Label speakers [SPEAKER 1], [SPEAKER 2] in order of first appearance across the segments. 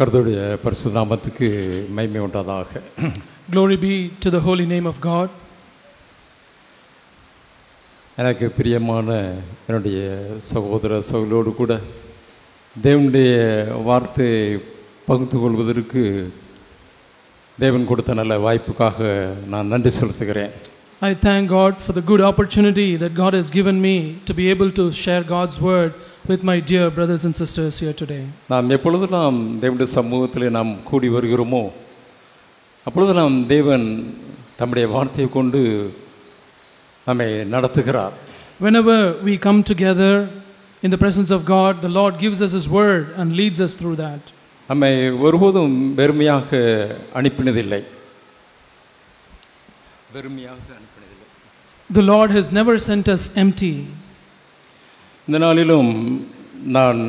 [SPEAKER 1] கர்த்தருடைய பரிசுத்த நாமத்துக்கு மகிமை உண்டாதாக.
[SPEAKER 2] Glory be to the holy name of God.
[SPEAKER 1] எனக்கு பிரியமான என்னுடைய சகோதர சகோதரோடு கூட தேவனுடைய வார்த்தை பகிர்ந்து கொள்வதற்கு தேவன் கொடுத்த நல்ல வாய்ப்புக்காக நான் நன்றி செலுத்துகிறேன்.
[SPEAKER 2] I thank God for the good opportunity that God has given me to be able to share God's word with my dear brothers and sisters here today.
[SPEAKER 1] நாம் எப்பொழுது நாம் தேவனுடைய சமூகத்தில் நாம் கூடி வருகிறோமோ அப்பொழுது நாம் தேவன் தம்முடைய வார்த்தையை கொண்டு நம்மை நடத்துகிறார்.
[SPEAKER 2] Whenever we come together in the presence of God, the Lord gives us His word and leads us through that.
[SPEAKER 1] நம்மை ஒருபோதும் வெறுமையாக அனுப்பினதில்லை.
[SPEAKER 2] The Lord has never sent us empty.
[SPEAKER 1] இந்த நாளிலும் நான்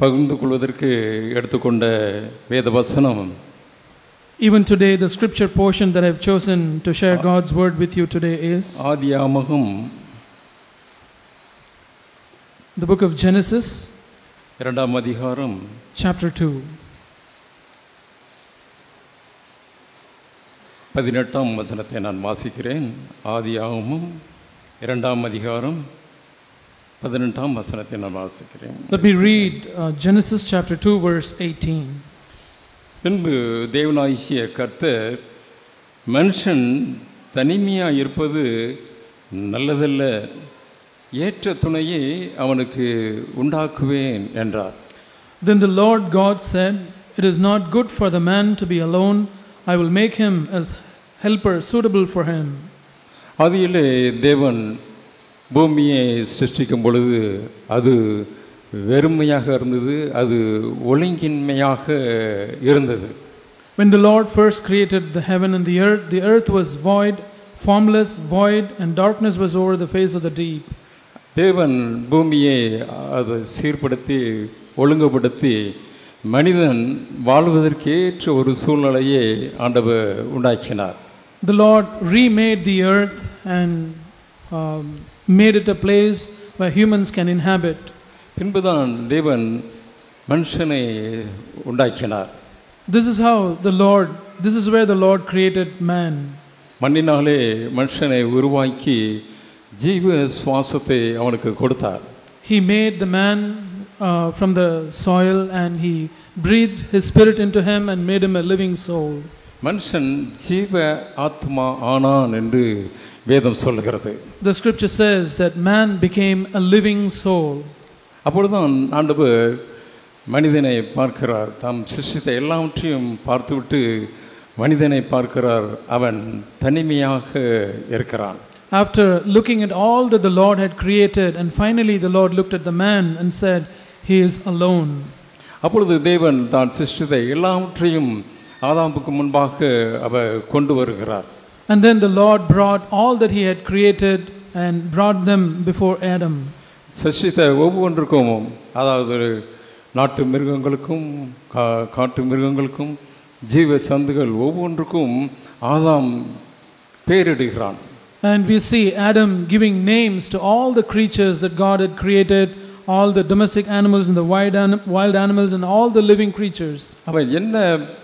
[SPEAKER 1] பகிர்ந்து கொள்வதற்கு எடுத்துக்கொண்ட வேத வசனம்,
[SPEAKER 2] Even today, the scripture portion that I've chosen to share God's word with you today is
[SPEAKER 1] ஆதியாகமம்
[SPEAKER 2] the book of Genesis,
[SPEAKER 1] 2ஆம் அதிகாரம்
[SPEAKER 2] chapter 2.
[SPEAKER 1] 18ஆம் வசனத்தை நான் வாசிக்கிறேன். ஆதியாகமம் 2ஆம் அதிகாரம் 18ஆம் வசனத்தை நான் வாசிக்கிறேன்.
[SPEAKER 2] Let me read Genesis chapter 2 verse 18.
[SPEAKER 1] பின்பு தேவனாகிய கர்த்தர், மனுஷன் தனிமையாக இருப்பது நல்லதல்ல, ஏற்ற துணையை அவனுக்கு உண்டாக்குவேன் என்றார்.
[SPEAKER 2] Then the Lord God said, "It is not good for the man to be alone. I will make him as helper suitable for him."
[SPEAKER 1] ஆதியிலே தேவன் பூமியை சிருஷ்டிக்கும் பொழுது அது வெறுமையாக இருந்தது, அது ஒழுங்கின்மையாக இருந்தது.
[SPEAKER 2] When the Lord first created the heaven and the earth was void, formless, void, and darkness was over the face of the deep.
[SPEAKER 1] தேவன் பூமியை அதை சீர்படுத்தி ஒழுங்குபடுத்தி மனிதன் வாழ்வதற்கேற்ற ஒரு சூழ்நிலையை ஆண்டவர் உண்டாக்கினார்.
[SPEAKER 2] The Lord remade the earth and made it a place where humans can inhabit.
[SPEAKER 1] பின்புதான் தேவன் மனுஷனை உண்டாக்கினார்.
[SPEAKER 2] This is where the Lord created man.
[SPEAKER 1] மண்ணினாலே மனுஷனை உருவாக்கி ஜீவ சுவாசத்தை அவனுக்கு கொடுத்தார்.
[SPEAKER 2] He made the man from the soil and he breathed his spirit into him and made him a living soul.
[SPEAKER 1] மனுஷன் ஜீவ ஆத்மா ஆனான் என்று வேதம் சொல்கிறது.
[SPEAKER 2] The scripture says that man became a living soul.
[SPEAKER 1] அப்பொழுதுதான் ஆண்டவர் மனிதனை பார்க்கிறார். தாம் சிருஷ்டித்த எல்லாவற்றையும் பார்த்துவிட்டு மனிதனை பார்க்கிறார். அவன் தனிமையாக இருக்கிறான்.
[SPEAKER 2] After looking at all that the Lord had created, and finally the Lord looked at the man and said, "He is alone."
[SPEAKER 1] அப்பொழுது தேவன் தான் சிருஷ்டித்த எல்லாவற்றையும் ஆதாமுக்கு முன்பாக அவர் கொண்டு வருகிறார்.
[SPEAKER 2] And then the Lord brought all that he had created and brought them before Adam.
[SPEAKER 1] சிருஷ்டித்த ஒவ்வொன்றுக்கும், அதாவது நாட்டு மிருகங்களுக்கும் காட்டு மிருகங்களுக்கும் ஜீவ சந்துகள் ஒவ்வொன்றுக்கும் ஆதாம் பேரிடுகிறான்.
[SPEAKER 2] And we see Adam giving names to all the creatures that God had created, all the domestic animals and the wild animals and all the living creatures.
[SPEAKER 1] அவன் என்ன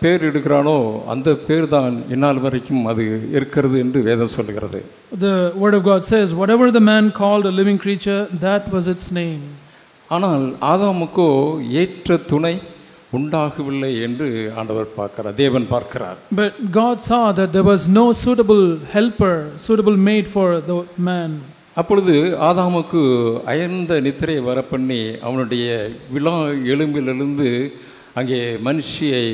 [SPEAKER 1] பேர் எடுக்கிறானோ அந்த பேர் தான் இந்நாள் வரைக்கும் அது இருக்கிறது என்று வேதம் சொல்கிறது.
[SPEAKER 2] The word of God says, whatever the man called a living creature, that was its name.
[SPEAKER 1] ஆனால் ஆதாமுக்கோ ஏற்ற துணை உண்டாகவில்லை என்று ஆண்டவர் பார்க்கிறார், தேவன் பார்க்கிறார்.
[SPEAKER 2] But God saw that there was no suitable mate for the man.
[SPEAKER 1] அப்பொழுது ஆதாமுக்கு அயர்ந்த நித்திரை வரப்பண்ணி அவனுடைய விலா எலும்பிலிருந்து அங்கே மனுஷியை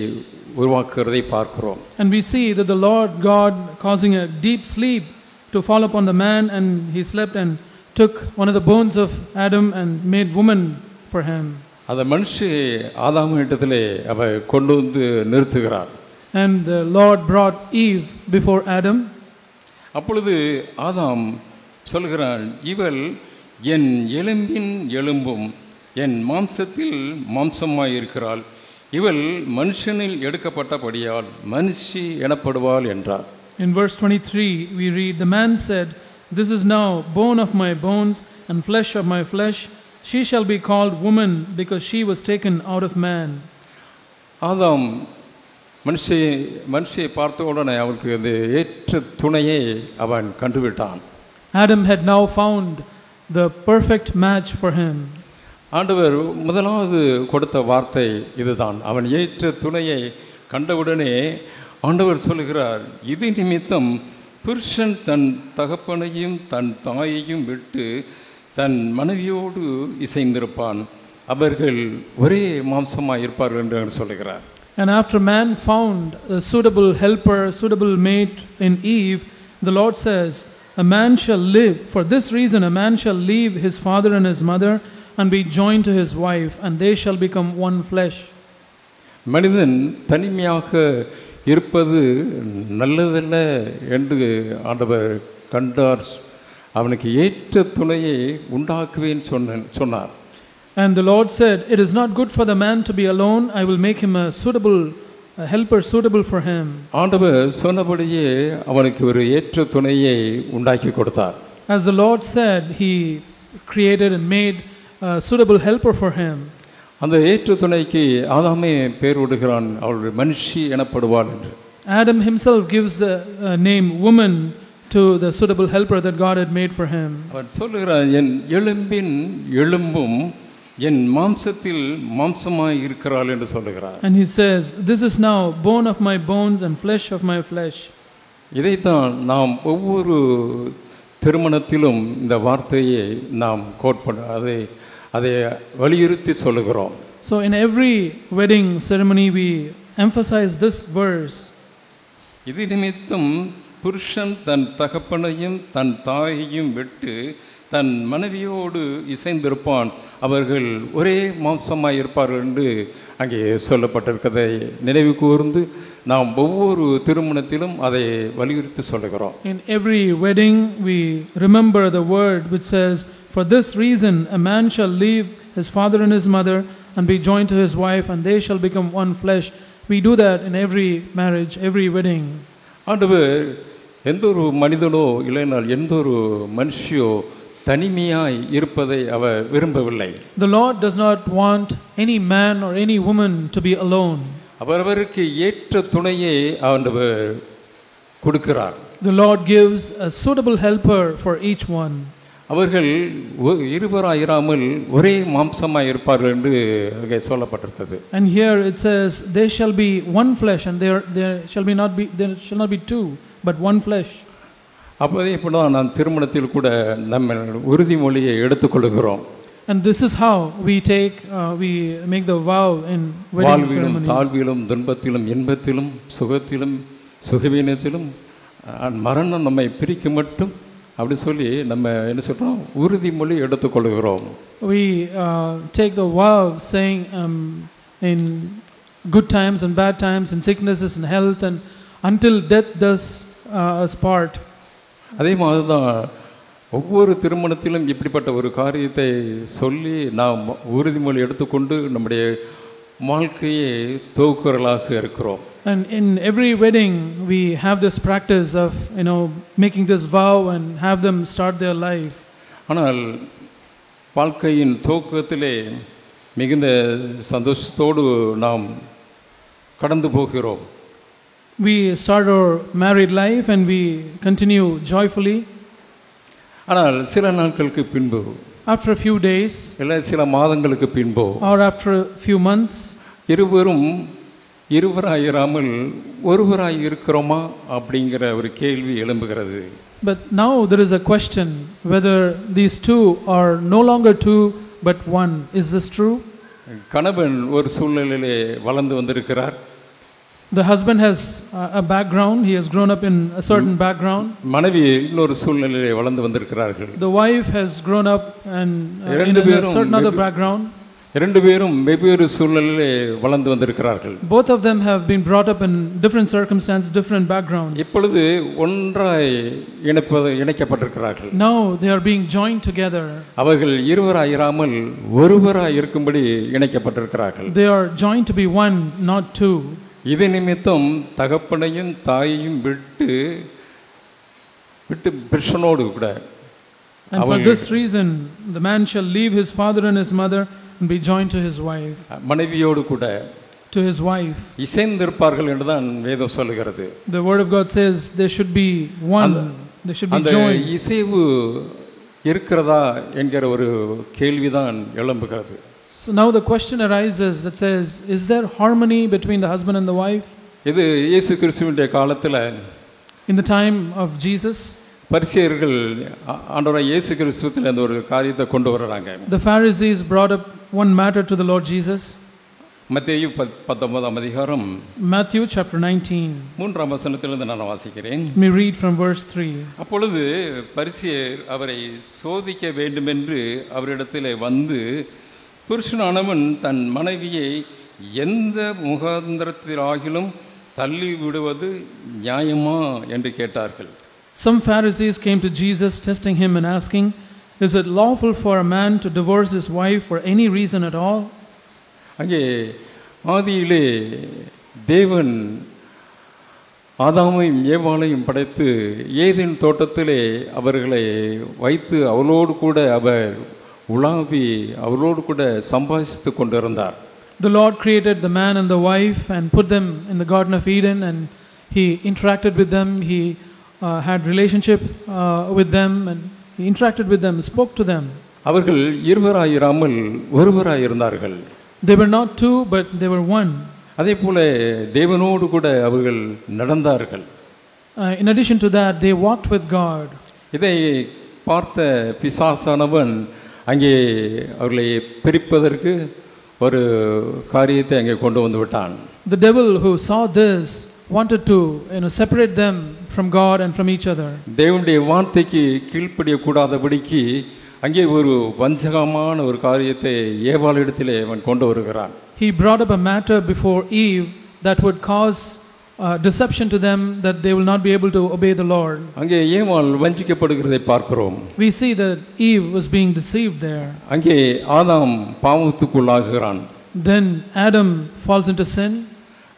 [SPEAKER 1] உருவாக்குறதை பார்க்கிறோம்.
[SPEAKER 2] And we see that the Lord God causing a deep sleep to fall upon the man, and he slept and took one of the bones of Adam and made woman for him.
[SPEAKER 1] அந்த மனுஷியை ஆதாம் இடத்திலே அவர் கொண்டு வந்து நிறுத்துகிறார்.
[SPEAKER 2] And the Lord brought Eve before Adam.
[SPEAKER 1] அப்பொழுது ஆதாம் சொல்கிறான், இவள் என் எலும்பின் எலும்பும் என் மாம்சத்தில் மாம்சமாய் இருக்கிறாள், இவள் மனுஷனில் எடுக்கப்பட்டபடியால் மனுஷி எனப்படுவாள் என்றார்.
[SPEAKER 2] In verse 23 we read, "The man said, This is now bone of my bones and flesh of my flesh. She shall be called woman because she was taken out of man."
[SPEAKER 1] ஆதாம் மனுஷியை பார்த்த உடனே அவனுக்கு அந்த ஏற்ற துணையை அவன் கண்டுவிட்டான்.
[SPEAKER 2] Adam had now found the perfect match for him.
[SPEAKER 1] ஆண்டவர் முதலாவது கொடுத்த வார்த்தை இதுதான். அவன் ஏற்ற துணையை கண்டவுடனே ஆண்டவர் சொல்கிறார், இது நிமித்தம் புருஷன் தன் தகப்பனையும் தன் தாயையும் விட்டு தன் மனைவியோடு இசைந்திருப்பான், அவர்கள் ஒரே மாம்சமாக இருப்பார்கள் என்று சொல்கிறார்.
[SPEAKER 2] And after man found a suitable helper, suitable mate in Eve, the Lord says, a man shall live. For this reason a man shall leave his father and his mother and be joined to his wife, and they shall become one flesh.
[SPEAKER 1] மனிதன் தனிமையாக இருப்பது நல்லதல்ல என்று ஆண்டவர் கண்டார். அவனுக்கு ஏற்ற துணையை உண்டாக்குவேன் சொன்னார்.
[SPEAKER 2] And the Lord said, it is not good for the man to be alone. I will make him a helper suitable for him.
[SPEAKER 1] ஆண்டவர் சொன்னபடியே அவனுக்கு ஒரு ஏற்ற துணையை உண்டாக்கி கொடுத்தார்.
[SPEAKER 2] As the Lord said, he created and made a suitable helper for him.
[SPEAKER 1] அந்த ஏற்ற துணைக்கு ஆதாமே பேர் விடுகிறான், அவள் மனுஷி எனப்படுவாள் என்று.
[SPEAKER 2] Adam himself gives the name woman to the suitable helper that God had made for him.
[SPEAKER 1] அவன் சொல்லுகிறான், என் எலும்பின் எலும்பும் என் மாம்சத்தில் மாம்சமாய் இருக்கிறாள் என்று சொல்லுகிறார்.
[SPEAKER 2] And he says, this is now bone of my bones and flesh of my flesh.
[SPEAKER 1] இதைத்தான் நாம் ஒவ்வொரு திருமணத்திலும் இந்த வார்த்தையை நாம் கோட் பண்ண அதை வலியுறுத்தி சொல்லுகிறோம்.
[SPEAKER 2] So in every wedding ceremony we emphasize this verse.
[SPEAKER 1] இது நிமித்தம் புருஷன் தன் தகப்பனையும் தன் தாயையும் விட்டு தன் மனைவியோடு இசைந்திருப்பான், அவர்கள் ஒரே மாம்சமாய் இருப்பார்கள் என்று அங்கே சொல்லப்பட்டிருக்கிறதை நினைவு கூர்ந்து நாம் ஒவ்வொரு திருமணத்திலும் அதை வலியுறுத்தி சொல்லுகிறோம்.
[SPEAKER 2] In every wedding we remember the word which says, for this reason a man shall leave his father and his mother and be joined to his wife, and they shall become one flesh. We do that in every marriage, every wedding.
[SPEAKER 1] ஆண்டவர் எந்த ஒரு மனிதனோ இல்லைனால் எந்த ஒரு மனுஷியோ தனிமையாய் இருப்பதை அவர் விரும்பவில்லை.
[SPEAKER 2] The Lord does not want any man or any woman to be alone.
[SPEAKER 1] அவரவருக்கு ஏற்ற துணையை ஆண்டவர் கொடுக்கிறார்.
[SPEAKER 2] The Lord gives a suitable helper for each one.
[SPEAKER 1] அவர்கள் இருவராயிராமல் ஒரே மாம்சமாய் இருப்பார்கள் என்று அங்கே சொல்லப்பட்டிருக்கிறது.
[SPEAKER 2] And here it says they shall be one flesh, and there shall not be two but one flesh.
[SPEAKER 1] அப்போதே இப்படிதான் நாம் திருமணத்தில் கூட நம்ம உறுதிமொழியை எடுத்துக்கொள்கிறோம்.
[SPEAKER 2] And this is how we make the vow in wedding ceremonies.
[SPEAKER 1] தாழ்விலும் துன்பத்திலும் இன்பத்திலும் சுகத்திலும் சுகவீனத்திலும் மரணம் நம்மை பிரிக்க மட்டும் அப்படி சொல்லி நம்ம என்ன சொல்றோம், உறுதிமொழி எடுத்துக்கொள்கிறோம்.
[SPEAKER 2] We take the vow saying in good times and bad times, in sicknesses and health, and until death does us part.
[SPEAKER 1] அதே மாதிரி தான் ஒவ்வொரு திருமணத்திலும் இப்படிப்பட்ட ஒரு காரியத்தை சொல்லி நாம் உறுதிமொழி எடுத்துக்கொண்டு நம்முடைய வாழ்க்கையை துவக்குறலாக இருக்கிறோம்.
[SPEAKER 2] And in every wedding we have this practice of making this vow and have them start their life.
[SPEAKER 1] ஆனால் வாழ்க்கையின் துவக்கத்திலே மிகுந்த சந்தோஷத்தோடு நாம் கடந்து போகிறோம்.
[SPEAKER 2] We start our married life and we continue joyfully.
[SPEAKER 1] ஆனால் சில நாட்களுக்கு பின்பு,
[SPEAKER 2] after a few days,
[SPEAKER 1] இல்லை சில மாதங்களுக்கு பின்பு,
[SPEAKER 2] or after a few months,
[SPEAKER 1] இருவராயிராமல் ஒருவராய் இருக்கிறோமா அப்படிங்கிற ஒரு கேள்வி எழும்புகிறது.
[SPEAKER 2] But now there is a question whether these two are no longer two but one. Is this true?
[SPEAKER 1] கணவன் ஒரு சூழ்நிலையிலே வளர்ந்து வந்திருக்கிறார்.
[SPEAKER 2] The husband has a background, he has grown up in a certain background.
[SPEAKER 1] மனைவி இன்னொரு சூழ்நிலையிலே வளர்ந்து வந்திருக்கிறார்கள்.
[SPEAKER 2] The wife has grown up and in a certain other background.
[SPEAKER 1] இரண்டு பேரும் வெவ்வேறு சூழ்நிலையிலே வளர்ந்து வந்திருக்கிறார்கள்.
[SPEAKER 2] Both of them have been brought up in different circumstances, different backgrounds.
[SPEAKER 1] இப்பொழுது ஒன்றாய் இணைக்கப்பட்டிருக்கிறார்கள்.
[SPEAKER 2] Now they are being joined together.
[SPEAKER 1] அவர்கள் இருவராயிராமல் ஒருவராய் இருக்கும்படி இணைக்கப்பட்டிருக்கிறார்கள்.
[SPEAKER 2] They are joined to be one, not two.
[SPEAKER 1] இது நிமித்தம் தகப்பனையும் தாயையும் விட்டு புருஷனோடு கூட,
[SPEAKER 2] and for this reason the man shall leave his father and his mother and be joined to his wife.
[SPEAKER 1] மனைவியோடு கூட,
[SPEAKER 2] to his wife.
[SPEAKER 1] இசைந்திருப்பார்கள் என்று தான் வேதம் சொல்லுகிறது.
[SPEAKER 2] The word of God says they should be one, they should be
[SPEAKER 1] அந்த
[SPEAKER 2] joined.
[SPEAKER 1] இசைவு இருக்கிறதா என்கிற ஒரு கேள்விதான் எழும்புகிறது.
[SPEAKER 2] So now the question arises that says, is there harmony between the husband and the wife?
[SPEAKER 1] இது இயேசு கிறிஸ்துவினுடைய காலத்தில்
[SPEAKER 2] In the time of Jesus,
[SPEAKER 1] பரிசேயர்கள் ஆண்டவராகிய இயேசு கிறிஸ்துவின் அந்த ஒரு காரியத்தை கொண்டு வர்றாங்க.
[SPEAKER 2] the Pharisees brought up one matter to the Lord Jesus.
[SPEAKER 1] மத்தேயு 19ஆம் அதிகாரம்
[SPEAKER 2] Matthew chapter 19.
[SPEAKER 1] 3ஆம் வசனத்திலிருந்து நான் வாசிக்கிறேன்.
[SPEAKER 2] Let me read from verse 3.
[SPEAKER 1] அப்பொழுது பரிசேயர் அவரை சோதிக்க வேண்டுமென்று அவரிடத்தில் வந்து, புருஷனானவன் தன் மனைவியை எந்த முகாந்திரத்திலாகிலும் தள்ளி விடுவது நியாயமா என்று கேட்டார்கள்.
[SPEAKER 2] Some Pharisees came to Jesus, testing him and asking, is it lawful for a man to divorce his wife for any reason at all?
[SPEAKER 1] அங்கே ஆதியிலே தேவன் ஆதாமையும் ஏவாளையும் படைத்து ஏதேன் தோட்டத்திலே அவர்களை வைத்து அவளோடு கூட அவர் உலாவி அவளோடு கூட சம்பாஷித்து கொண்டிருந்தார்.
[SPEAKER 2] The Lord created the man and the wife and put them in the Garden of Eden, and he interacted with them, he had relationship with them, and he interacted with them, spoke to them.
[SPEAKER 1] அவர்கள் இருவராயிராமல் ஒருவராய் இருந்தார்கள்.
[SPEAKER 2] They were not two, but they were one.
[SPEAKER 1] அதே போல தேவனோடு கூட அவர்கள் நடந்தார்கள்.
[SPEAKER 2] In addition to that, they walked with God.
[SPEAKER 1] இதை பார்த்த பிசாசானவன் அங்கே அவர்களை பிரிப்பதற்கு ஒரு காரியத்தை அங்கே கொண்டு வந்து விட்டான்.
[SPEAKER 2] The devil who saw this wanted to separate them from God and from each other.
[SPEAKER 1] தேவனுடைய வார்த்தைக்கு கீழ்ப்படிய கூடாதபடிக்கு அங்கே ஒரு வஞ்சகமான ஒரு காரியத்தை ஏவாளிடத்திலே அவன் கொண்டு வருகிறான்.
[SPEAKER 2] He brought up a matter before Eve that would cause deception to them, that they will not be able to obey the Lord.
[SPEAKER 1] அங்கே ஏவாள் வஞ்சிக்கப்படுகிறதை பார்க்கிறோம்.
[SPEAKER 2] We see that Eve was being deceived there.
[SPEAKER 1] அங்கே ஆதாம் பாவத்துக்குள்ளாகிறான்.
[SPEAKER 2] Then Adam falls into sin.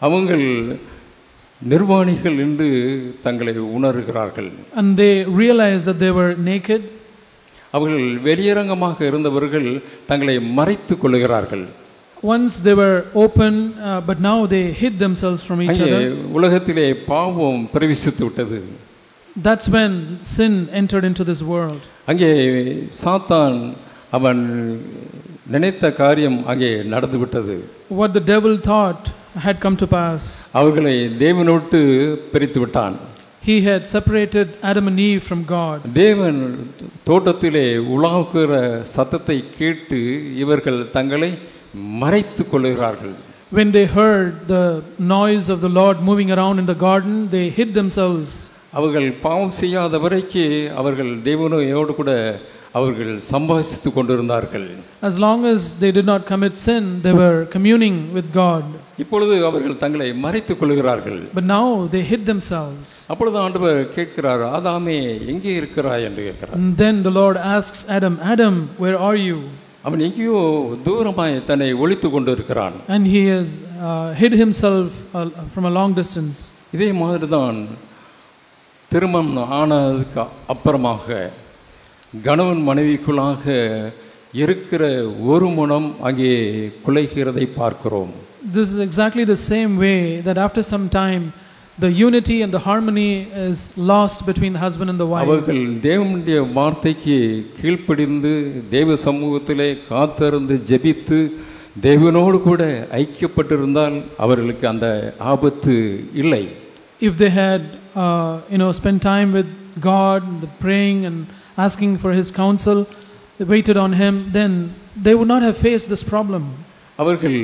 [SPEAKER 1] அவங்கள் நிர்வாணிகள் என்று தங்களை உணர்கிறார்கள்.
[SPEAKER 2] And they realize that they were naked.
[SPEAKER 1] அவர்கள் வெளியரங்கமாக இருந்தவர்கள் தங்களை மறைத்துக் கொள்கிறார்கள்.
[SPEAKER 2] Once they were open, but now they hid themselves from each other.
[SPEAKER 1] உலகத்திலே பாவம் பிரவேசித்து விட்டது.
[SPEAKER 2] That's when sin entered into this world.
[SPEAKER 1] அங்கே சாத்தான் அவன் நினைத்த காரியம் அங்கே நடந்து விட்டது.
[SPEAKER 2] What the devil thought had come to pass.
[SPEAKER 1] அவர்களை தேவனோடு பிரித்து விட்டான்.
[SPEAKER 2] He had separated Adam and Eve from God.
[SPEAKER 1] தேவன் தோட்டத்திலே உலாவுகிற சத்தத்தை கேட்டு இவர்கள் தங்களை மறைத்துக் கொள்கிறார்கள்.
[SPEAKER 2] When they heard the noise of the Lord moving around in the garden, they hid themselves.
[SPEAKER 1] அவர்கள் பாவம் செய்யாத வரைக்கும் அவர்கள் தேவனோடு கூட அவர்கள் சம்பாஷித்துக் கொண்டிருந்தார்கள்.
[SPEAKER 2] As long as they did not commit sin, they were communing with God.
[SPEAKER 1] இப்பொழுது அவர்கள் தங்களை மறைத்துக் கொள்கிறார்கள்.
[SPEAKER 2] But now they hid themselves.
[SPEAKER 1] அப்பொழுது ஆண்டவர் கேட்கிறார், ஆதாமே எங்கே இருக்கிறாய் என்று கேட்கிறார்.
[SPEAKER 2] And then the Lord asks Adam, Adam, where are you?
[SPEAKER 1] அவன் எங்கேயோ தூரமாய் தன்னை ஒளித்து கொண்டு இருக்கிறான்.
[SPEAKER 2] And he has hid himself from a long distance.
[SPEAKER 1] இதே மாதிரி தான் திருமணம் ஆனதுக்கு அப்புறமாக கணவன் மனைவிக்குள்ளாக இருக்கிற ஒரு மனம் அங்கே குலைகிறதை பார்க்கிறோம்.
[SPEAKER 2] This is exactly the same way that after some time the unity and the harmony is lost between the husband and the wife.
[SPEAKER 1] அவர்கள் தேவனுடைய வார்த்தைக்கு கீழ்ப்படிந்து தேவ சமூகத்திலே காத்திருந்து ஜெபித்து தேவனோடு கூட ஐக்கியப்பட்டிருந்தால் அவர்களுக்கு அந்த ஆபத்து இல்லை.
[SPEAKER 2] If they had spent time with God, praying and asking for his counsel, they waited on him, then they would not have faced this problem.
[SPEAKER 1] அவர்கள்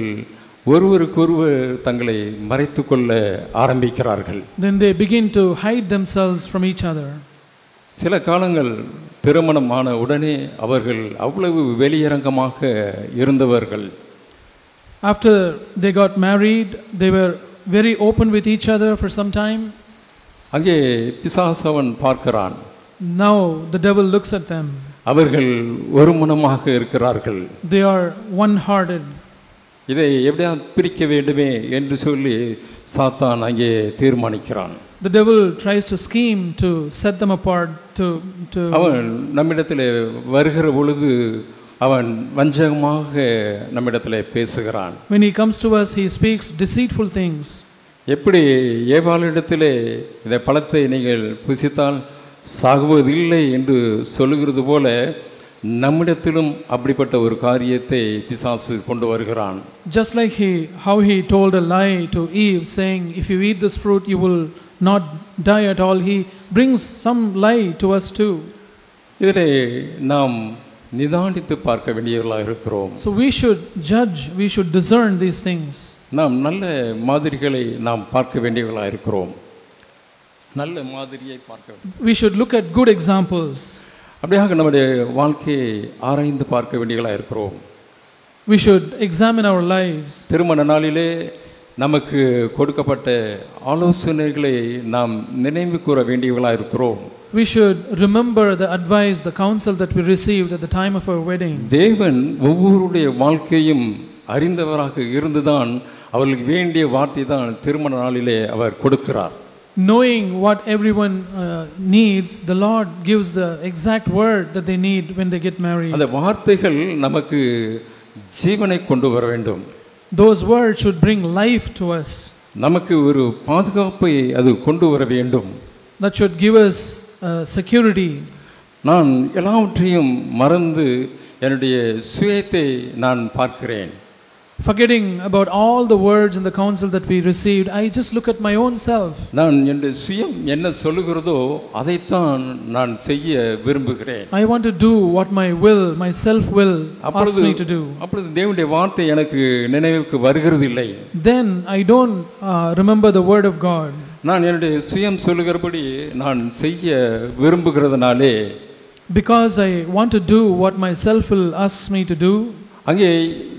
[SPEAKER 1] ஒருவருக்கொருவர் தங்களை மறைத்துக் கொள்ள ஆரம்பிக்கிறார்கள்.
[SPEAKER 2] Then they begin to hide themselves from each other.
[SPEAKER 1] சில காலங்கள் திருமணம் ஆன உடனே அவர்கள் அவ்வளவு வெளியரங்கமாக இருந்தவர்கள்.
[SPEAKER 2] After they got married, they were very open with each other for some time.
[SPEAKER 1] அங்கே பிசாசவன் பார்க்கிறான்.
[SPEAKER 2] Now the devil looks at them.
[SPEAKER 1] அவர்கள் ஒரு மனமாக இருக்கிறார்கள்.
[SPEAKER 2] They are one-hearted.
[SPEAKER 1] இதை எப்படியா பிரிக்க வேண்டுமே என்று சொல்லி சாத்தான் அங்கே தீர்மானிக்கிறான்.
[SPEAKER 2] The devil tries to scheme to set them apart. To
[SPEAKER 1] அவன் நம்மிடத்தில் வருகிற பொழுது அவன் வஞ்சகமாக நம்மிடத்தில் பேசுகிறான்.
[SPEAKER 2] When he comes to us, he speaks deceitful things.
[SPEAKER 1] எப்படி ஏவாளிடத்திலே இந்த பழத்தை நீங்கள் புசித்தால் சாகுவதில்லை என்று சொல்லுகிறது போல நம்மிடத்திலும் அப்படிப்பட்ட ஒரு காரியத்தை பிசாசு கொண்டு வருகிறான்.
[SPEAKER 2] Just like how he told a lie to Eve, saying, if you eat this fruit, you will not die at all. He brings some lie to us too.
[SPEAKER 1] இதிலே நாம் நிதானித்து பார்க்க வேண்டியவர்களாக இருக்கிறோம்.
[SPEAKER 2] So we should judge, we should discern these things.
[SPEAKER 1] நாம் நல்ல மாதிரிகளை நாம் பார்க்க வேண்டியவர்களாக இருக்கிறோம். நல்ல மாதிரியை பார்க்க வேண்டும்.
[SPEAKER 2] We should look at good examples.
[SPEAKER 1] அப்படியாக நம்முடைய வாழ்க்கையை ஆராய்ந்து பார்க்க வேண்டியவர்களாக இருக்கிறோம்.
[SPEAKER 2] We should examine our lives.
[SPEAKER 1] திருமண நாளிலே நமக்கு கொடுக்கப்பட்ட ஆலோசனைகளை நாம் நினைவு கூற வேண்டியவர்களாக இருக்கிறோம்.
[SPEAKER 2] We should remember the advice, the counsel that we received at the time of our wedding.
[SPEAKER 1] தேவன் ஒவ்வொருடைய வாழ்க்கையும் அறிந்தவராக இருந்துதான் அவர்களுக்கு வேண்டிய வார்த்தை தான் திருமண நாளிலே அவர் கொடுக்கிறார்.
[SPEAKER 2] Knowing what everyone needs, the Lord gives the exact word that they need when they get married.
[SPEAKER 1] அந்த வார்த்தைகள் நமக்கு ஜீவனை கொண்டு வர வேண்டும்.
[SPEAKER 2] Those words should bring life to us.
[SPEAKER 1] நமக்கு ஒரு பாதுகாப்பை அது கொண்டு வர வேண்டும்.
[SPEAKER 2] That should give us security.
[SPEAKER 1] நான் எல்லாவற்றையும் மறந்து என்னுடைய சுயத்தை நான் பார்க்கிறேன்.
[SPEAKER 2] Forgetting about all the words and the counsel that we received, I just look at my own self.
[SPEAKER 1] நான் என்னுடைய சுயம் என்ன சொல்லுகிறதோ அதைத்தான் நான் செய்ய விரும்புகிறேன்.
[SPEAKER 2] I want to do what my will, my self will asks me to do.
[SPEAKER 1] அப்பொழுது தேவனுடைய வார்த்தை எனக்கு நினைவுக்கு வருகிறது இல்லை.
[SPEAKER 2] Then I don't remember the word of God.
[SPEAKER 1] நான் என்னுடைய சுயம் சொல்லுகிறபடி நான் செய்ய விரும்புகிறதுனாலே,
[SPEAKER 2] because I want to do what my self will asks me to do,
[SPEAKER 1] அங்கே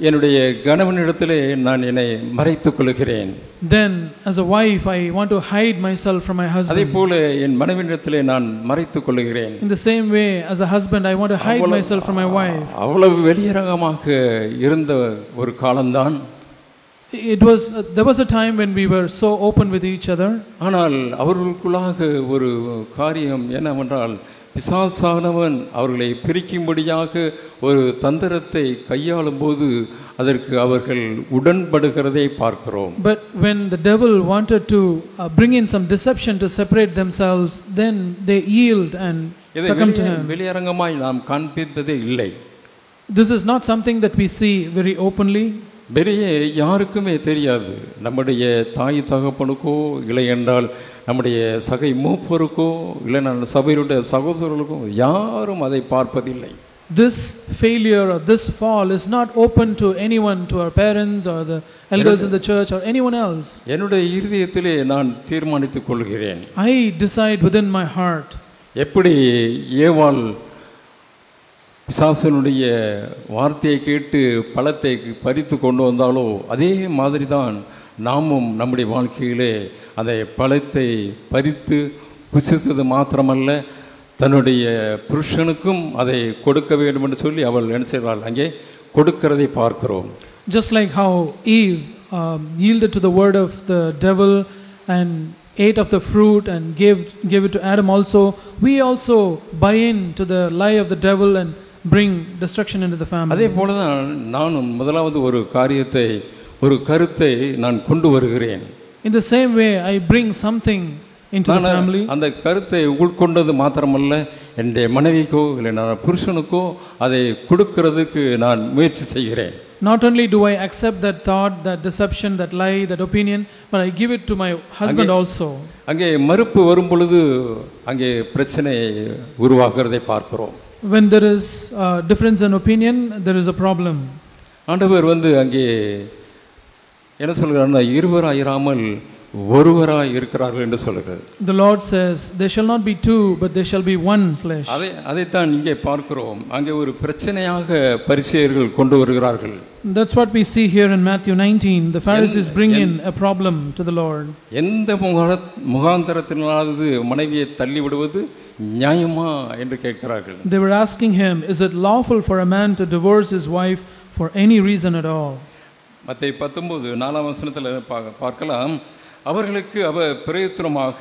[SPEAKER 1] என்னுடைய கணவனிடத்திலே நான் என்னை மறைத்துக் கொள்கிறேன்.
[SPEAKER 2] then as a wife I want to hide myself from my husband.
[SPEAKER 1] அதே போல என் மனைவியிடத்திலே நான் மறைத்துக் கொள்கிறேன்.
[SPEAKER 2] In the same way, as a husband I want to hide myself from my wife.
[SPEAKER 1] அவ்வளவு வெளியரங்கமாக இருந்த ஒரு காலம்தான்.
[SPEAKER 2] There was a time when we were so open with each other.
[SPEAKER 1] ஆனால் அவர்களுக்குள்ளாக ஒரு காரியம் என்னவென்றால், பிசாசானவன் அவர்களை பிரிக்கும்படியாக ஒரு தந்திரத்தை கையாளும் போது அதற்கு அவர்கள் உடன்படுகிறதை பார்க்கிறோம்.
[SPEAKER 2] But when the devil wanted to bring in some deception to separate themselves, then they yield and succumb to him.
[SPEAKER 1] வெளியரங்கமாய் நாம் காண்பிப்பதே இல்லை.
[SPEAKER 2] This is not something that we see very openly.
[SPEAKER 1] வெளியே யாருக்குமே தெரியாது. நம்முடைய தாய் தகப்பனுக்கோ இல்லை என்றால் நம்முடைய சகை மூப்பருக்கோ இல்லை நம்ம சபையிலுடைய சகோதரர்களுக்கோ யாரும் அதை பார்ப்பதில்லை.
[SPEAKER 2] This failure or this fall is not open to anyone, to our parents or the elders in the church or anyone else.
[SPEAKER 1] என்னுடைய இருதயத்திலே நான் தீர்மானித்துக் கொள்கிறேன்.
[SPEAKER 2] I decide within my heart.
[SPEAKER 1] எப்படி ஏவாள் பிசாசனுடைய வார்த்தையை கேட்டு பழத்தை பறித்து கொண்டு வந்தாலோ அதே மாதிரி தான் நாமும் நம்முடைய வாழ்க்கையிலே அந்த பழத்தை பறித்து புசித்தது மாத்திரமல்ல, தன்னுடைய புருஷனுக்கும் அதை கொடுக்க வேண்டும் என்று சொல்லி அவள் என்ன செய்வாள், அங்கே கொடுக்கிறதை பார்க்கிறோம்.
[SPEAKER 2] Just like how Eve yielded to the word of the devil and ate of the fruit and gave it to Adam also, we also buy in to the lie of the devil and bring destruction into the family.
[SPEAKER 1] அதே போல தான் நானும் முதலாவது ஒரு கருத்தை நான் கொண்டு வருகிறேன்.
[SPEAKER 2] In the same way I bring something into the family.
[SPEAKER 1] அந்த கருத்தை உட்கொண்டது மாத்திரமல்ல, என்னுடைய மனைவிக்கோ இல்லை நான் புருஷனுக்கோ அதை கொடுக்கிறதுக்கு நான் முயற்சி செய்கிறேன்.
[SPEAKER 2] Not only do I accept that thought, that deception, that lie, that opinion, but I give it to my husband also.
[SPEAKER 1] அங்கே மறுப்பு வரும் பொழுது அங்கே பிரச்சனை உருவாகிறதை பார்க்கிறோம்.
[SPEAKER 2] When there is difference in opinion, there is a problem.
[SPEAKER 1] ஆண்டவர் அங்கே என்ன சொல்கிறார்னா, இருவராய் இராமல் ஒருவராய் இருக்கிறார்கள் என்று சொல்கிறது.
[SPEAKER 2] The Lord says they shall not be two but they shall be one flesh.
[SPEAKER 1] அதைத்தான் இங்கே பார்க்கிறோம். அங்கே ஒரு பிரச்சனையாக பரிசேயர்கள் கொண்டு வருகிறார்கள்.
[SPEAKER 2] That's what we see here in Matthew 19. The Pharisees bring in a problem to the Lord.
[SPEAKER 1] எந்த முகாந்தரத்தினாவது மனைவியை தள்ளி விடுவது நியாயமா என்று கேட்கிறார்கள்.
[SPEAKER 2] They were asking him, is it lawful for a man to divorce his wife for any reason at all?
[SPEAKER 1] மத்தேயு 19:4 பார்க்கலாம். அவர்களுக்கு அவர் பிரயுத்தரமாக,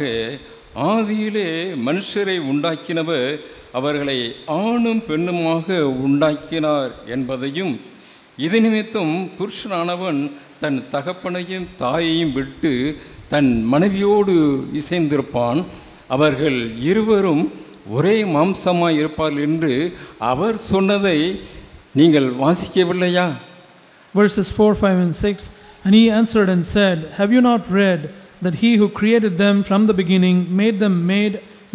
[SPEAKER 1] ஆதியிலே மனுஷரை உண்டாக்கினவர் அவர்களை ஆணும் பெண்ணுமாக உண்டாக்கினார் என்பதையும், இது நிமித்தம் புருஷனானவன் தன் தகப்பனையும் தாயையும் விட்டு தன் மனைவியோடு இசைந்திருப்பான், அவர்கள் இருவரும் ஒரே மாம்சமாய் இருப்பார்கள் என்று அவர் சொன்னதை நீங்கள் வாசிக்கவில்லையா?
[SPEAKER 2] Verses 4, 5 and 6. And he answered and said, Have you not read that he who created them from the beginning made them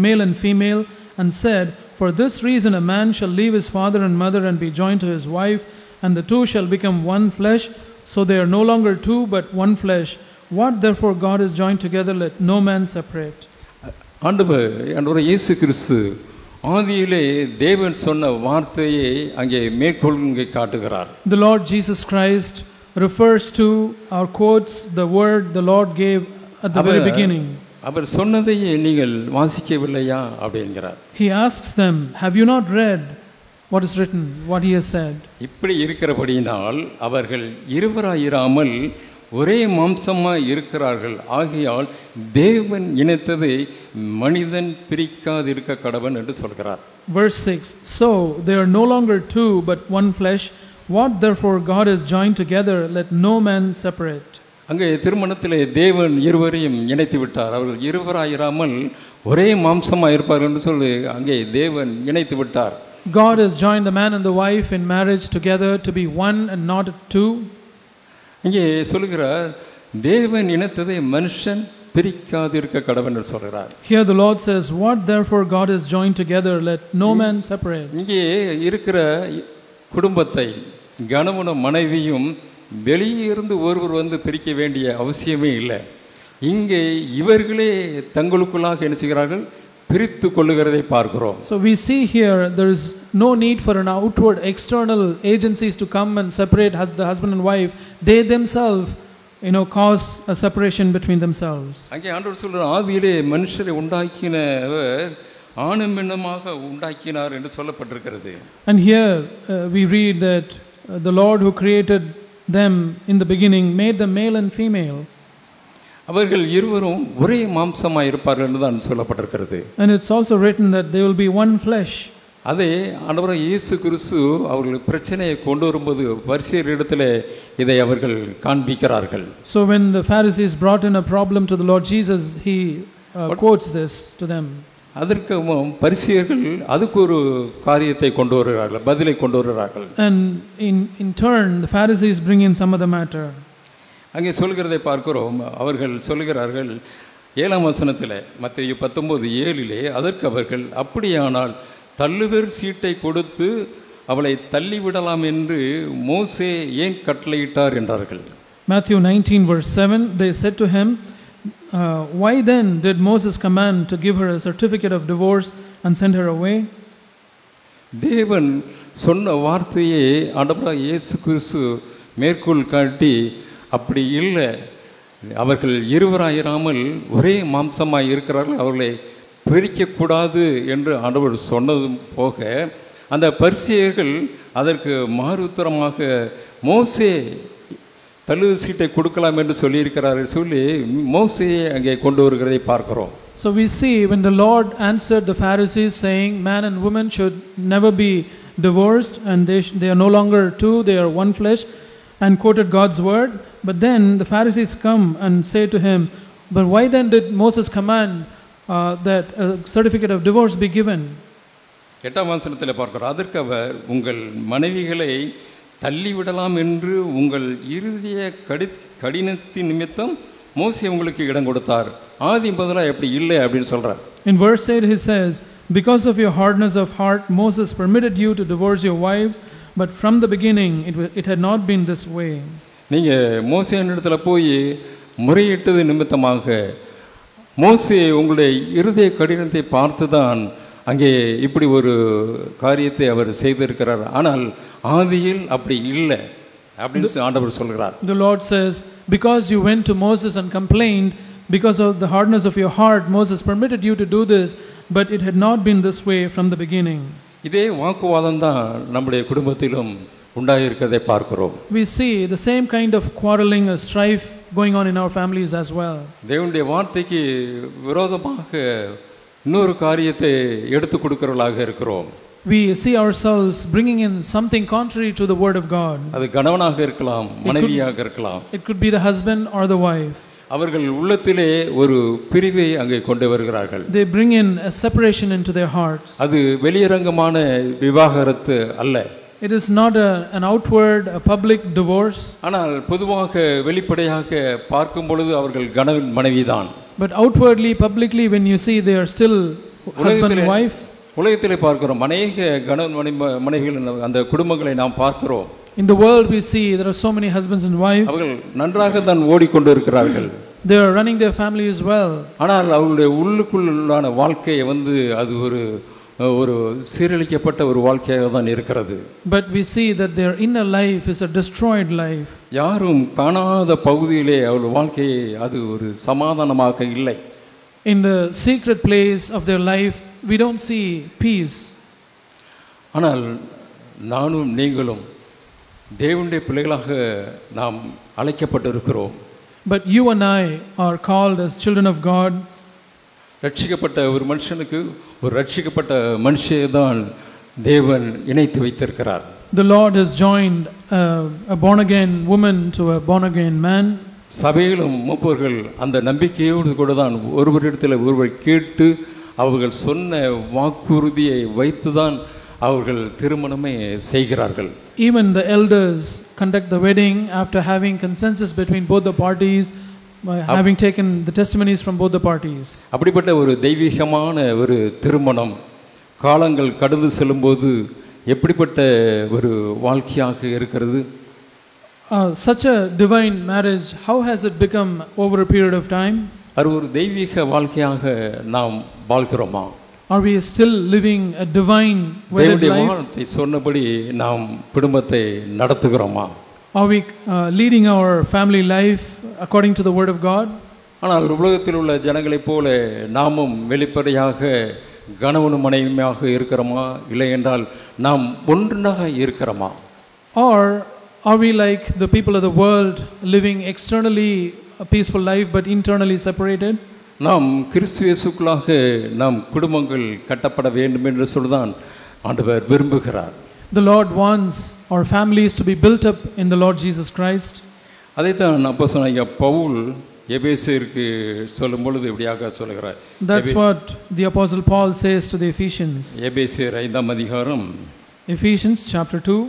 [SPEAKER 2] male and female, and said, For this reason a man shall leave his father and mother and be joined to his wife, and the two shall become one flesh. So they are no longer two but one flesh. What therefore God has joined together, let no man separate.
[SPEAKER 1] ஆண்டவர் இயேசு கிறிஸ்து ஆதியிலே தேவன் சொன்ன வார்த்தையை அங்கே மேற்கொள்கை காட்டுகிறார்.
[SPEAKER 2] The Lord Jesus Christ refers to or quotes the word the Lord gave at the very beginning.
[SPEAKER 1] அவர் சொன்னதையே நீங்கள் வாசிக்கவில்லையா அப்படிங்கிறார்.
[SPEAKER 2] He asks them, Have you not read what is written, what he has said?
[SPEAKER 1] இப்படி இருக்கிறபடியினால் அவர்கள் இருவராயிராமல் ஒரே மாம்சமாய் இருக்கிறார்கள். ஆகையால் தேவன் இணைத்ததை மனிதன் பிரிக்காதிருக்க கடவன் என்று சொல்கிறார்.
[SPEAKER 2] Verse 6. So they are no longer two but one flesh. What therefore God has joined together, let no man separate.
[SPEAKER 1] அங்கே திருமணத்திலே தேவன் இருவரையும் இணைத்து விட்டார். அவர்கள் இருவராயிராமல் ஒரே மாம்சமாய் இருப்பார்கள் என்று சொல்லி அங்கே தேவன் இணைத்து விட்டார்.
[SPEAKER 2] God has joined the man and the wife in marriage together to be one and not two.
[SPEAKER 1] இங்கே சொல்கிறார், தேவன் இணைத்ததை மனுஷன் பிரிக்காதிருக்க கடவன் என்று சொல்கிறார்.
[SPEAKER 2] Here the Lord says, What therefore God has joined together, let no man separate.
[SPEAKER 1] இங்கே இருக்கிற குடும்பத்தை கணவனும் மனைவியும் வெளியே இருந்து ஒருவர் வந்து பிரிக்க வேண்டிய அவசியமே இல்லை. இங்கே இவர்களே தங்களுக்குள்ளாக என்ன செய்கிறார்கள், பிரித்து கொள்ளுகிறதை பார்க்கிறோம்.
[SPEAKER 2] So we see here there is no need for an outward external agencies to come and separate the husband and wife. They themselves cause a separation between themselves.
[SPEAKER 1] அங்கே ஆண்டவர் சொல்றார், ஆதியிலே மனுஷரை உண்டாக்கினவர் ஆணும் பெண்ணுமாக உண்டாக்கினார் என்று சொல்லப்பட்டிருக்கிறது.
[SPEAKER 2] And here we read that the Lord who created them in the beginning made them male and female.
[SPEAKER 1] அவர்கள் இருவரும் ஒரே மாம்சமாய் இருப்பார்கள் என்று தான் சொல்லப்பட்டிருக்கிறது.
[SPEAKER 2] And it's also written that they will be one flesh.
[SPEAKER 1] அதே ஆண்டவராகிய இயேசு கிறிஸ்து அவர்கள் பிரச்சனையை கொண்டு வரும்போது பரிசேயரிடத்திலே இதை அவர்கள் காண்பிக்கிறார்கள்.
[SPEAKER 2] So when the Pharisees brought in a problem to the Lord Jesus, he quotes this to them.
[SPEAKER 1] அதற்கு பரிசேயர்கள் அதுக்கு ஒரு காரியத்தை கொண்டு வருகிறார்கள், பதிலை கொண்டு வருகிறார்கள்.
[SPEAKER 2] And in turn the Pharisees bring in some other matter.
[SPEAKER 1] அங்கே சொல்கிறதை பார்க்கிறோம். அவர்கள் சொல்கிறார்கள் 7ஆம் வசனத்தில், மத்தேயு 19:7, அதற்கு அவர்கள், அப்படியானால் தள்ளுதற் சீட்டை கொடுத்து அவளை தள்ளிவிடலாம் என்று மோசே ஏன் கட்டளையிட்டார் என்றார்கள்.
[SPEAKER 2] Matthew 19:7, they said to him, Why then did Moses command to give her a certificate of divorce and send her away?
[SPEAKER 1] தேவன் சொன்ன வார்த்தையை ஆண்டவராகிய இயேசு கிறிஸ்து மேற்கோள் காட்டி, அப்படி இல்லை, அவர்கள் இருவராயிராமல் ஒரே மாம்சமாய் இருக்கிறார்கள், அவர்களை பிரிக்கக்கூடாது என்று ஆண்டவர் சொன்னதும் போக, அந்த பரிசேயர்கள் அதற்கு மாறுத்தரமாக மோசே தள்ளுது சீட்டை கொடுக்கலாம் என்று சொல்லியிருக்கிறார்கள் சொல்லி மோசேயை அங்கே கொண்டு வருகிறதை பார்க்கிறோம்.
[SPEAKER 2] So we see when the Lord answered the Pharisees saying man and woman should never be divorced and they are no longer two, they are one flesh, and quoted God's word. But then the Pharisees come and say to him, but why then did Moses command that a certificate of divorce be given?
[SPEAKER 1] 8ஆம் வசனத்தில் பார்க்கிறோம், அதற்கு அவர், உங்கள் மனைவிகளை தள்ளிவிடலாம் என்று உங்கள் இருதய கடினத்தின் நிமித்தம் மோசே உங்களுக்கு இடம் கொடுத்தார், ஆதி முதலாக எப்படி இல்லை அப்படின்னு சொல்றார்.
[SPEAKER 2] In verse 8 he says, because of your hardness of heart Moses permitted you to divorce your wives, but from the beginning it had not been this way.
[SPEAKER 1] நீங்க மோசேயினிடத்தில் போய் முறையிட்டது நிமித்தமாக மோசே உங்களுடைய இருதய கடினத்தை பார்த்துதான் அங்கே இப்படி ஒரு காரியத்தை அவர் செய்திருக்கிறார், ஆனால் ஆதியில் அப்படி இல்லை அப்படின்னு ஆண்டவர் சொல்கிறார்.
[SPEAKER 2] The Lord says, because you went to Moses and complained, because of the hardness of your heart Moses permitted you to do this, but it had not been this way from the beginning.
[SPEAKER 1] இதே வாக்குவாதம் தான் நம்முடைய குடும்பத்திலும் உண்டாயிருக்கிறதை பார்க்கிறோம்.
[SPEAKER 2] We see the same kind of quarreling or strife going on in our families as well.
[SPEAKER 1] தேவனுடைய வார்த்தைக்கு விரோதமாக இன்னொரு காரியத்தை எடுத்து கொடுக்கிறவர்களாக இருக்கிறோம்.
[SPEAKER 2] We see ourselves bringing in something contrary to the word of God.
[SPEAKER 1] அது கணவனாக இருக்கலாம், மனைவியாக இருக்கலாம்.
[SPEAKER 2] It could be the husband or the wife.
[SPEAKER 1] அவர்கள் உள்ளத்திலே ஒரு பிரிவை அங்கே கொண்டு வருகிறார்கள்.
[SPEAKER 2] They bring in a separation into their hearts.
[SPEAKER 1] அது வெளியரங்கமான விவாகரத்து அல்ல.
[SPEAKER 2] It is not an outward, a public divorce.
[SPEAKER 1] ஆனால் பொதுவாக வெளிப்படையாக பார்க்கும் பொழுது அவர்கள் கணவன் மனைவிதான்.
[SPEAKER 2] But outwardly, publicly, when you see, they are still husband and wife.
[SPEAKER 1] உலகத்திலே பார்க்கிறோம், அநேக கணவன் மனைவிகள் அந்த குடும்பங்களை நாம் பார்க்கிறோம்.
[SPEAKER 2] In the world we see there are so many husbands and wives.
[SPEAKER 1] அவர்கள் நன்றாக தான் ஓடிக்கொண்டு இருக்கிறார்கள்.
[SPEAKER 2] They are running their families well.
[SPEAKER 1] ஆனால் அவர்களுடைய உள்ளுக்குள்ளான வாழ்க்கையை அது ஒரு சீரழிக்கப்பட்ட ஒரு வாழ்க்கையாக தான் இருக்கிறது.
[SPEAKER 2] But we see that their inner life is a destroyed life.
[SPEAKER 1] யாரும் காணாத பகுதியிலே அவர்கள் வாழ்க்கையை அது ஒரு சமாதானமாக இல்லை.
[SPEAKER 2] In the secret place of their life we don't see peace.
[SPEAKER 1] ஆனால் நானும் நீங்களும் தேவனுடைய பிள்ளைகளாக நாம் அழைக்கப்பட்டிருக்கிறோம்.
[SPEAKER 2] But you and I are called as children of God.
[SPEAKER 1] ரட்சிக்கப்பட்ட ஒரு மனுஷனுக்கு ஒரு ரட்சிக்கப்பட்ட மனுஷனை தான் தேவன் இணைத்து வைத்திருக்கிறார்.
[SPEAKER 2] The Lord has joined a born again woman to a born again man.
[SPEAKER 1] சபையிலும் மூப்பர்கள் அந்த நம்பிக்கையோடு கூட தான் ஒருவரிடத்தில் ஒருவர் கேட்டு அவர்கள் சொன்ன வாக்குறுதியை வைத்துதான் அவர்கள் திருமணமே செய்கிறார்கள்.
[SPEAKER 2] Even the elders conduct the wedding after having consensus between both the parties, having taken the testimonies from both the parties.
[SPEAKER 1] அப்படிப்பட்ட ஒரு தெய்வீகமான ஒரு திருமணம் காலங்கள் கடந்து செல்லும்போது எப்படிப்பட்ட ஒரு வாழ்க்கையாக இருக்கிறது?
[SPEAKER 2] Such a divine marriage, how has it become over a period of time?
[SPEAKER 1] அது ஒரு தெய்வீக வாழ்க்கையாக நாம் வாழ்கிறோமா?
[SPEAKER 2] Are we still living a divine wedded life?
[SPEAKER 1] தேவனுடைய சொன்னபடி நாம் குடும்பத்தை நடத்துகிறோமா?
[SPEAKER 2] Are we leading our family life according to the word of God?
[SPEAKER 1] ஆனால் உலகத்தில் உள்ள ஜனங்களைப் போல நாமும் வெளிப்படையாக கணவனும் மனைவியாக இருக்கிறோமா? இல்லை என்றால் நாம் ஒன்றாக இருக்கிறோமா?
[SPEAKER 2] Or are we like the people of the world, living externally a peaceful life but internally separated?
[SPEAKER 1] நாம் கிறிஸ்து இயேசுக்குள்ளாக நாம் குடும்பங்கள் கட்டப்பட வேண்டும் என்று சொல்லுதான் ஆண்டவர் விரும்புகிறார்.
[SPEAKER 2] The Lord wants our families to be built up in the Lord Jesus Christ.
[SPEAKER 1] அதைத்தான் அப்போஸ்தலனாகிய பவுல் எபேசியருக்கு சொல்லும் பொழுது இப்படியாக சொல்கிறார்.
[SPEAKER 2] That's what the apostle Paul says to the Ephesians.
[SPEAKER 1] எபேசியர் 5ஆம் அதிகாரம்,
[SPEAKER 2] Ephesians chapter 2.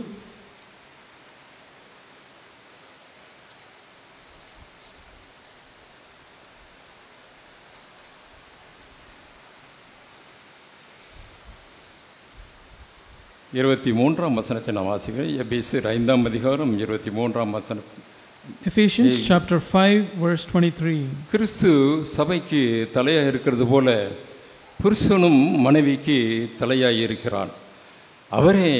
[SPEAKER 1] இருபத்தி 23ஆம் வசனத்தை நான் வாசிக்கிறேன். எபேசியர் 5ஆம் அதிகாரம் 23ஆம் வசனம்.
[SPEAKER 2] Ephesians chapter 5 verse 23.
[SPEAKER 1] கிறிஸ்து சபைக்கு தலையாக இருக்கிறது போல புருஷனும் மனைவிக்கு தலையாய் இருக்கிறான். அவரே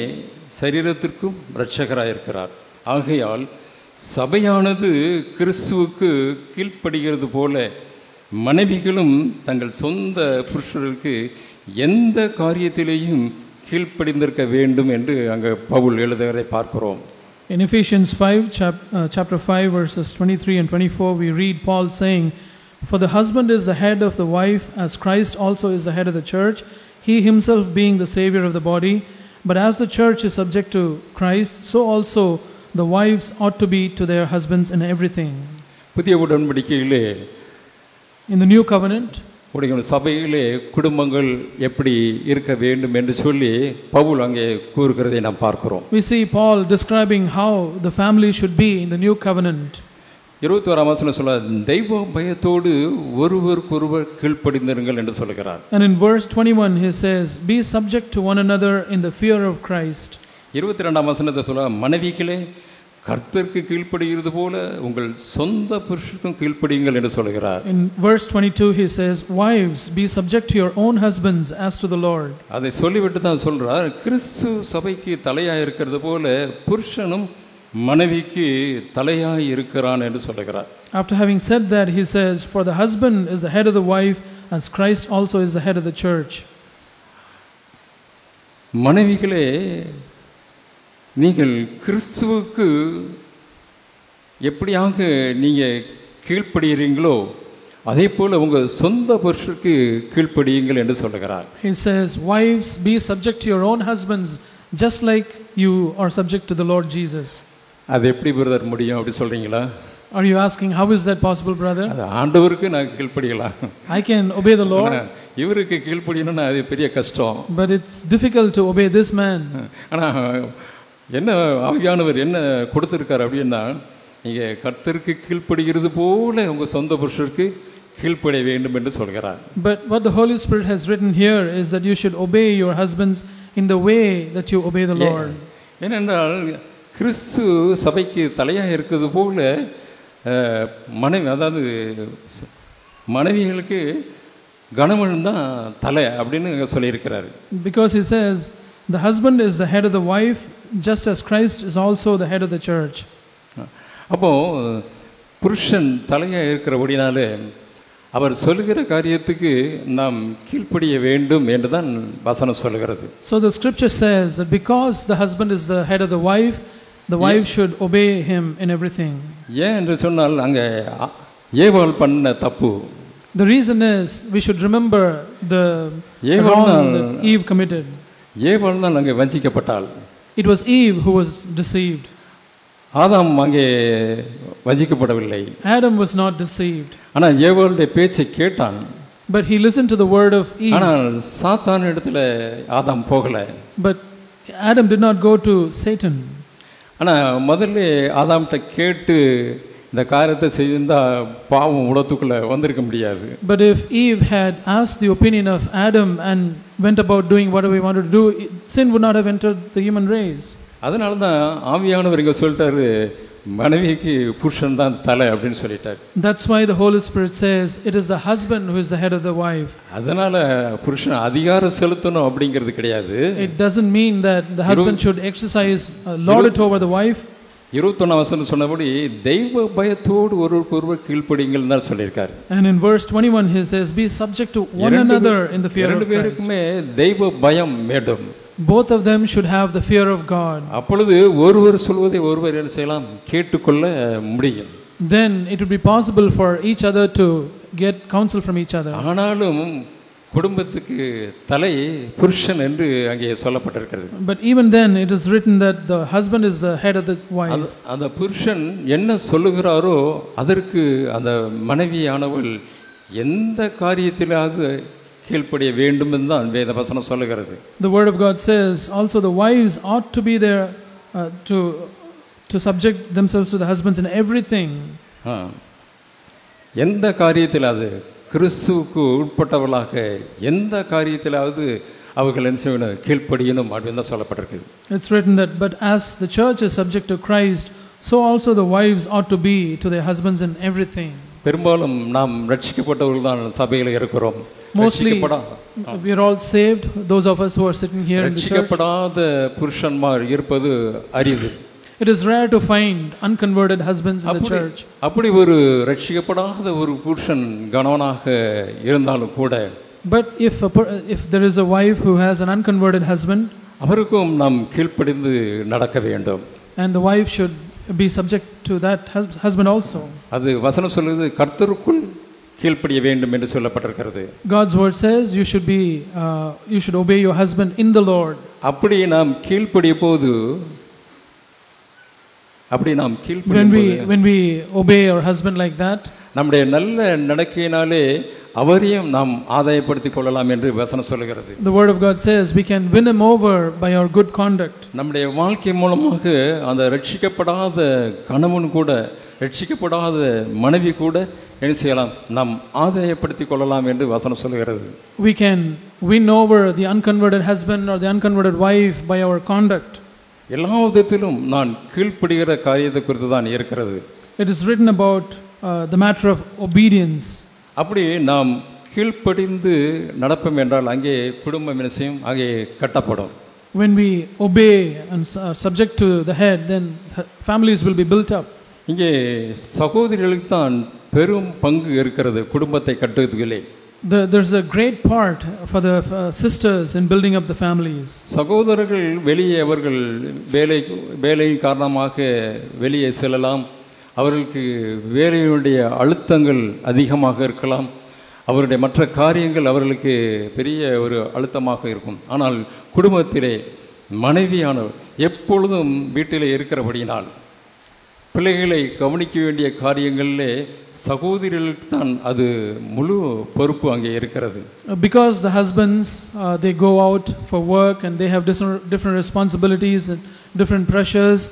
[SPEAKER 1] சரீரத்திற்கும் இரட்சகராய் இருக்கிறார். ஆகையால் சபையானது கிறிஸ்துவுக்கு கீழ்ப்படுகிறது போல மனைவிகளும் தங்கள் சொந்த புருஷர்களுக்கு எந்த காரியத்திலேயும் கீழ்ப்படிந்திருக்க வேண்டும் என்று அங்கே பவுல் எழுதுகிறதை பார்க்கிறோம்.
[SPEAKER 2] In Ephesians 5 chapter 5 verses 23 and 24 we read Paul saying, "For the husband is the head of the wife, as Christ also is the head of the church, he himself being the savior of the body. But as the church is subject to Christ, so also the wives ought to be to their husbands in everything."
[SPEAKER 1] புதிய உடன்படிக்கையிலே
[SPEAKER 2] In the new covenant,
[SPEAKER 1] சபையிலே குடும்பங்கள் எப்படி இருக்க வேண்டும் என்று சொல்லி பவுல் அங்கே கூறுகிறதை நாம் பார்க்கிறோம்.
[SPEAKER 2] we see Paul describing how the family should be in the new covenant.
[SPEAKER 1] 21ஆம் வசனம் சொல்ல தெய்வ பயத்தோடு ஒருவருக்கொருவர் கீழ்ப்படிந்திருங்கள் என்று சொல்கிறார்.
[SPEAKER 2] And in verse 21 he says, "Be subject to one another in the fear of Christ."
[SPEAKER 1] 22ஆம் வசனத்தை சொல்ல மனைவிகளே கர்த்தருக்கு கீழ்ப்படிகிறது போல உங்கள் சொந்த புருஷனுக்கும் கீழ்ப்படியுங்கள் என்று சொல்கிறார்.
[SPEAKER 2] In verse 22 he says, "Wives, be subject to your own husbands as to the Lord."
[SPEAKER 1] அதை சொல்லிவிட்டு தான் சொல்றார், கிறிஸ்து சபைக்கு தலையாய் இருக்கிறது போல புருஷனும் மனைவிக்கு தலையாய் இருக்கிறான் என்று சொல்கிறார்.
[SPEAKER 2] After having said that he says, "For the husband is the head of the wife, as Christ also is the head of the church."
[SPEAKER 1] மனைவிகளே நீங்கள் கிறிஸ்துவுக்கு எப்படியாக நீங்கள் கீழ்ப்படுகிறீங்களோ அதே போல் உங்கள் சொந்த புருஷருக்கு கீழ்ப்படியுங்கள் என்று சொல்லுகிறார்.
[SPEAKER 2] He says, wives, be subject to your own husbands, just like you are subject to the Lord Jesus.
[SPEAKER 1] அது எப்படி பிரதர் முடியும் அப்படி சொல்கிறீங்களா?
[SPEAKER 2] Are you asking, how is that possible, brother?
[SPEAKER 1] அது ஆண்டவருக்கு நான் கீழ்ப்படியலாம்,
[SPEAKER 2] I can obey the Lord,
[SPEAKER 1] இவருக்கு கீழ்ப்படியணும்னா அது பெரிய கஷ்டம்.
[SPEAKER 2] but it's difficult to obey this man.
[SPEAKER 1] ஆனால் என்ன ஆவியானவர் என்ன கொடுத்துருக்கார் அப்படின்னா, நீங்கள் கர்த்தருக்கு கீழ்ப்படுகிறது போல உங்கள் சொந்த புருஷருக்கு கீழ்ப்படிய வேண்டும் என்று சொல்கிறார்.
[SPEAKER 2] But what the Holy Spirit has written here is that you should obey your husbands in the way that you obey the Lord.
[SPEAKER 1] ஏனென்றால் கிறிஸ்து சபைக்கு தலையாக இருக்கிறது போல மனைவி, அதாவது மனைவிகளுக்கு கணவன் தான் தலை அப்படின்னு சொல்லியிருக்கிறார்.
[SPEAKER 2] Because he says the husband is the head of the wife, just as Christ is also the head of the church.
[SPEAKER 1] அப்போது புருஷன் தலையாக இருக்கிறபடினாலே அவர் சொல்லுகிற காரியத்துக்கு நாம் கீழ்ப்படிய வேண்டும் என்று தான் வசனம் சொல்லுகிறது.
[SPEAKER 2] So the scripture says that because the husband is the head of the wife should obey him in everything.
[SPEAKER 1] ஏன் என்று சொன்னால் அங்கே ஏவாள் பண்ண தப்பு.
[SPEAKER 2] The reason is we should remember the wrong that Eve committed.
[SPEAKER 1] ஏவாள் தான் அங்கே வஞ்சிக்கப்பட்டாள்.
[SPEAKER 2] It was Eve who was deceived.
[SPEAKER 1] ஆதாம் அங்கே வஞ்சிக்கப்படவில்லை.
[SPEAKER 2] Adam was not deceived.
[SPEAKER 1] ஆனால் ஏவாளுடைய பேச்சை கேட்டான்.
[SPEAKER 2] But he listened to the word of Eve.
[SPEAKER 1] ஆனால் சாத்தான் இடத்துல ஆதாம் போகல.
[SPEAKER 2] But Adam did not go to Satan.
[SPEAKER 1] ஆனால் முதல்ல ஆதாம்கிட்ட கேட்டு இந்த காரியத்தை செய்திருந்தால் பாவம் உலகத்துக்குள்ளே வந்திருக்க முடியாது.
[SPEAKER 2] But if Eve had asked the opinion of Adam and went about doing whatever he wanted to do, sin would not have entered the human race.
[SPEAKER 1] அதனால தான் ஆவியானவர் இங்கே சொல்லிட்டாரு, மனைவிக்கு புருஷன் தான் தலை அப்படின்னு சொல்லிட்டார்.
[SPEAKER 2] That's why the Holy Spirit says it is the husband who is the head of the wife.
[SPEAKER 1] அதனால புருஷன் அதிகாரம் செலுத்தணும் அப்படிங்கிறது கிடையாது.
[SPEAKER 2] It doesn't mean that the husband should exercise lordship over the wife.
[SPEAKER 1] 21 வசனம் சொன்னபடி தெய்வ பயத்தோடு ஒருவருக்கொருவர் கீழ்ப்படியுங்கள் தான் சொல்லியிருக்காரு.
[SPEAKER 2] And in verse 21 he says, be subject to one another in the fear of Christ.
[SPEAKER 1] ரெண்டு பேருக்குமே தெய்வ பயம் வேண்டும்.
[SPEAKER 2] Both of them should have the fear of God.
[SPEAKER 1] அப்பொழுது ஒருவர் சொல்வதை ஒருவர் என்ன செய்யலாம், கேட்டுக்கொள்ள முடியும்.
[SPEAKER 2] Then it would be possible for each other to get counsel from each other.
[SPEAKER 1] ஆனாலும் குடும்பத்துக்கு தலை புருஷன் என்று அங்கே சொல்லப்பட்டிருக்கிறது.
[SPEAKER 2] But even then it is written that the husband is the head of the wife.
[SPEAKER 1] அந்த புருஷன் என்ன சொல்லுகிறாரோ அதற்கு அந்த மனைவியானவள் எந்த காரியத்திலாவது கீழ்ப்படிய வேண்டும் என்று தான் வேத வசனம் சொல்லுகிறது.
[SPEAKER 2] The word of God says also the wives ought to be there to subject themselves to the husbands in everything.
[SPEAKER 1] எந்த காரியத்திலாவது கிறிஸ்துவுக்கு உட்பட்டவளாக எந்த காரியத்திலாவது அவர்கள் என்ன செய்யணும், கீழ்ப்படியணும் அப்படின்னு தான் சொல்லப்பட்டிருக்கு.
[SPEAKER 2] It's written that but as the church is subject to Christ, so also the wives ought to be to their husbands in everything.
[SPEAKER 1] பெரும்பாலும் நாம் ரட்சிக்கப்பட்டவர்கள் தான் சபையில் இருக்கிறோம்.
[SPEAKER 2] Mostly we are all saved, those of us who are sitting here in the church.
[SPEAKER 1] ரட்சிக்கப்படாத புருஷன்மார் இருப்பது அரிது.
[SPEAKER 2] It is rare to find unconverted husbands in the church.
[SPEAKER 1] அப்படி ஒரு ரட்சிக்கப்படாத ஒரு புருஷன் கணவனாக இருந்தாலும் கூட,
[SPEAKER 2] but if there is a wife who has an unconverted husband,
[SPEAKER 1] அவருக்கும் நாம் கீழ்ப்படிந்து நடக்க வேண்டும்.
[SPEAKER 2] And the wife should be subject to that husband also.
[SPEAKER 1] அது வசனம் சொல்லுது கர்த்தருக்குள் கீழ்ப்படிய வேண்டும் என்று சொல்லப்பட்டிருக்கிறது.
[SPEAKER 2] God's word says you should obey your husband in the Lord.
[SPEAKER 1] அப்படி நாம் கீழ்ப்படிய போது
[SPEAKER 2] when we obey our husband like that,
[SPEAKER 1] நம்முடைய நல்ல நடக்கையினாலே அவரையும் நாம் ஆதாயப்படுத்திக் கொள்ளலாம் என்று வசனம் சொல்லுகிறது.
[SPEAKER 2] The word of God says we can win him over by our good conduct.
[SPEAKER 1] நம்முடைய வாழ்க்கை மூலமாக அந்த ரட்சிக்கப்படாத கணவன் கூட ரட்சிக்கப்படாத மனைவி கூட என்ன செய்யலாம், நாம் ஆதாயப்படுத்திக் கொள்ளலாம் என்று வசனம் சொல்லுகிறது.
[SPEAKER 2] We can win over the unconverted husband or the unconverted wife by our conduct.
[SPEAKER 1] எல்லா விதத்திலும் நான் கீழ்ப்படுகிற காரியத்தை குறித்து தான் இருக்கிறது.
[SPEAKER 2] It is written about the matter of obedience.
[SPEAKER 1] அப்படி நாம் கீழ்ப்படிந்து நடப்போம் என்றால் அங்கே குடும்பம் என்ன செய்யும், அங்கே கட்டப்படும்.
[SPEAKER 2] When we obey and subject to the head, then families will be built up.
[SPEAKER 1] இங்கே சகோதரிகளுக்கு தான் பெரும் பங்கு இருக்கிறது குடும்பத்தை கட்டுவதிலே.
[SPEAKER 2] There's a great part for the sisters in building up the families.
[SPEAKER 1] சகோதரர்கள் வெளியே அவர்கள் வேலை காரணமாக வெளியே செல்லலாம், அவர்களுக்கு வேலையுடைய அழுத்தங்கள் அதிகமாக இருக்கலாம், அவருடைய மற்ற காரியங்கள் அவர்களுக்கு பெரிய ஒரு அழுத்தமாக இருக்கும். ஆனால் குடும்பத்திலே மனைவியானவர் எப்பொழுதும் வீட்டிலே இருக்கிறபடியினால் பிள்ளைகளை கவனிக்க வேண்டிய காரியங்களிலே சகோதரிகளுக்கு தான் அது முழு பொறுப்பு அங்கே இருக்கிறது.
[SPEAKER 2] Because the husbands they go out for work and they have different responsibilities and different pressures,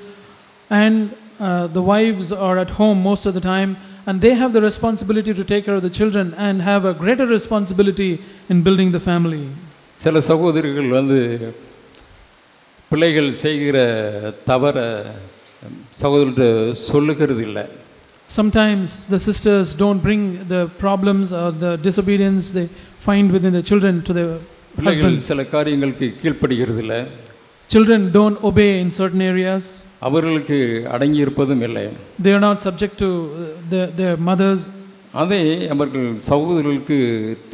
[SPEAKER 2] and the wives are at home most of the time, and they have the responsibility to take care of the children and have a greater responsibility in building the family.
[SPEAKER 1] சில சகோதரிகள் பிள்ளைகள் செய்கிற தவற சகோதரர்கிட்ட சொல்லுகிறது இல்லை.
[SPEAKER 2] Sometimes the sisters don't bring the problems or the disobedience they find within the children to their husbands.
[SPEAKER 1] சில காரியங்களுக்கு கீழ்ப்படிகிறது இல்லை.
[SPEAKER 2] Children don't obey in certain areas.
[SPEAKER 1] அவர்களுக்கு அடங்கி இருப்பதும் இல்லை.
[SPEAKER 2] They are not subject to their mothers.
[SPEAKER 1] அதை அவர்கள் சகோதரர்களுக்கு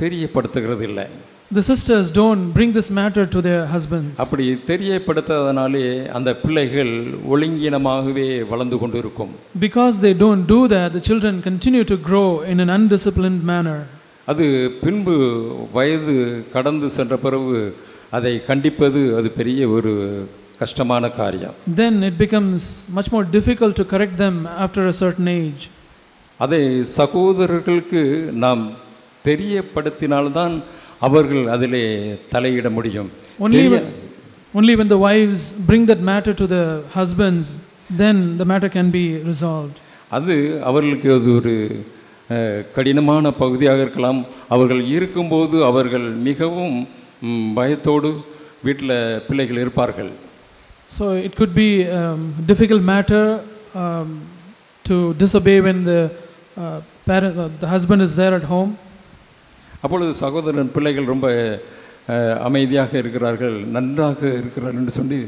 [SPEAKER 1] தெரியப்படுத்துகிறது இல்லை.
[SPEAKER 2] The sisters don't bring this matter to their husbands.
[SPEAKER 1] அப்படி தெரியப்படுத்தாதனாலே அந்த பிள்ளைகள் ஒழுங்கீனமாகவே வளர்ந்து கொண்டு இருக்கும்.
[SPEAKER 2] Because they don't do that, the children continue to grow in an undisciplined manner.
[SPEAKER 1] அது பின்பு வயது கடந்து சென்ற பிறகு அதை கண்டிப்பது அது பெரிய ஒரு கஷ்டமான காரியம்.
[SPEAKER 2] Then it becomes much more difficult to correct them after a certain age.
[SPEAKER 1] அதை சகோதரர்களுக்கு நாம் தெரியப்படுத்தினால்தான் அவர்கள் அதிலே தலையிட முடியும்.
[SPEAKER 2] Only when the wives bring that matter to the husbands, then the matter can be resolved.
[SPEAKER 1] அது அவர்களுக்கு அது ஒரு கடினமான பகுதியாக இருக்கலாம். அவர்கள் இருக்கும்போது அவர்கள் மிகவும் பயத்தோடு வீட்டில் பிள்ளைகள் இருப்பார்கள்.
[SPEAKER 2] So it could be difficult matter to disobey when the husband is there at home.
[SPEAKER 1] அப்பொழுது சகோதரன் பிள்ளைகள் ரொம்ப அமைதியாக இருக்கிறார்கள், நன்றாக இருக்கிறார் என்று சொல்லி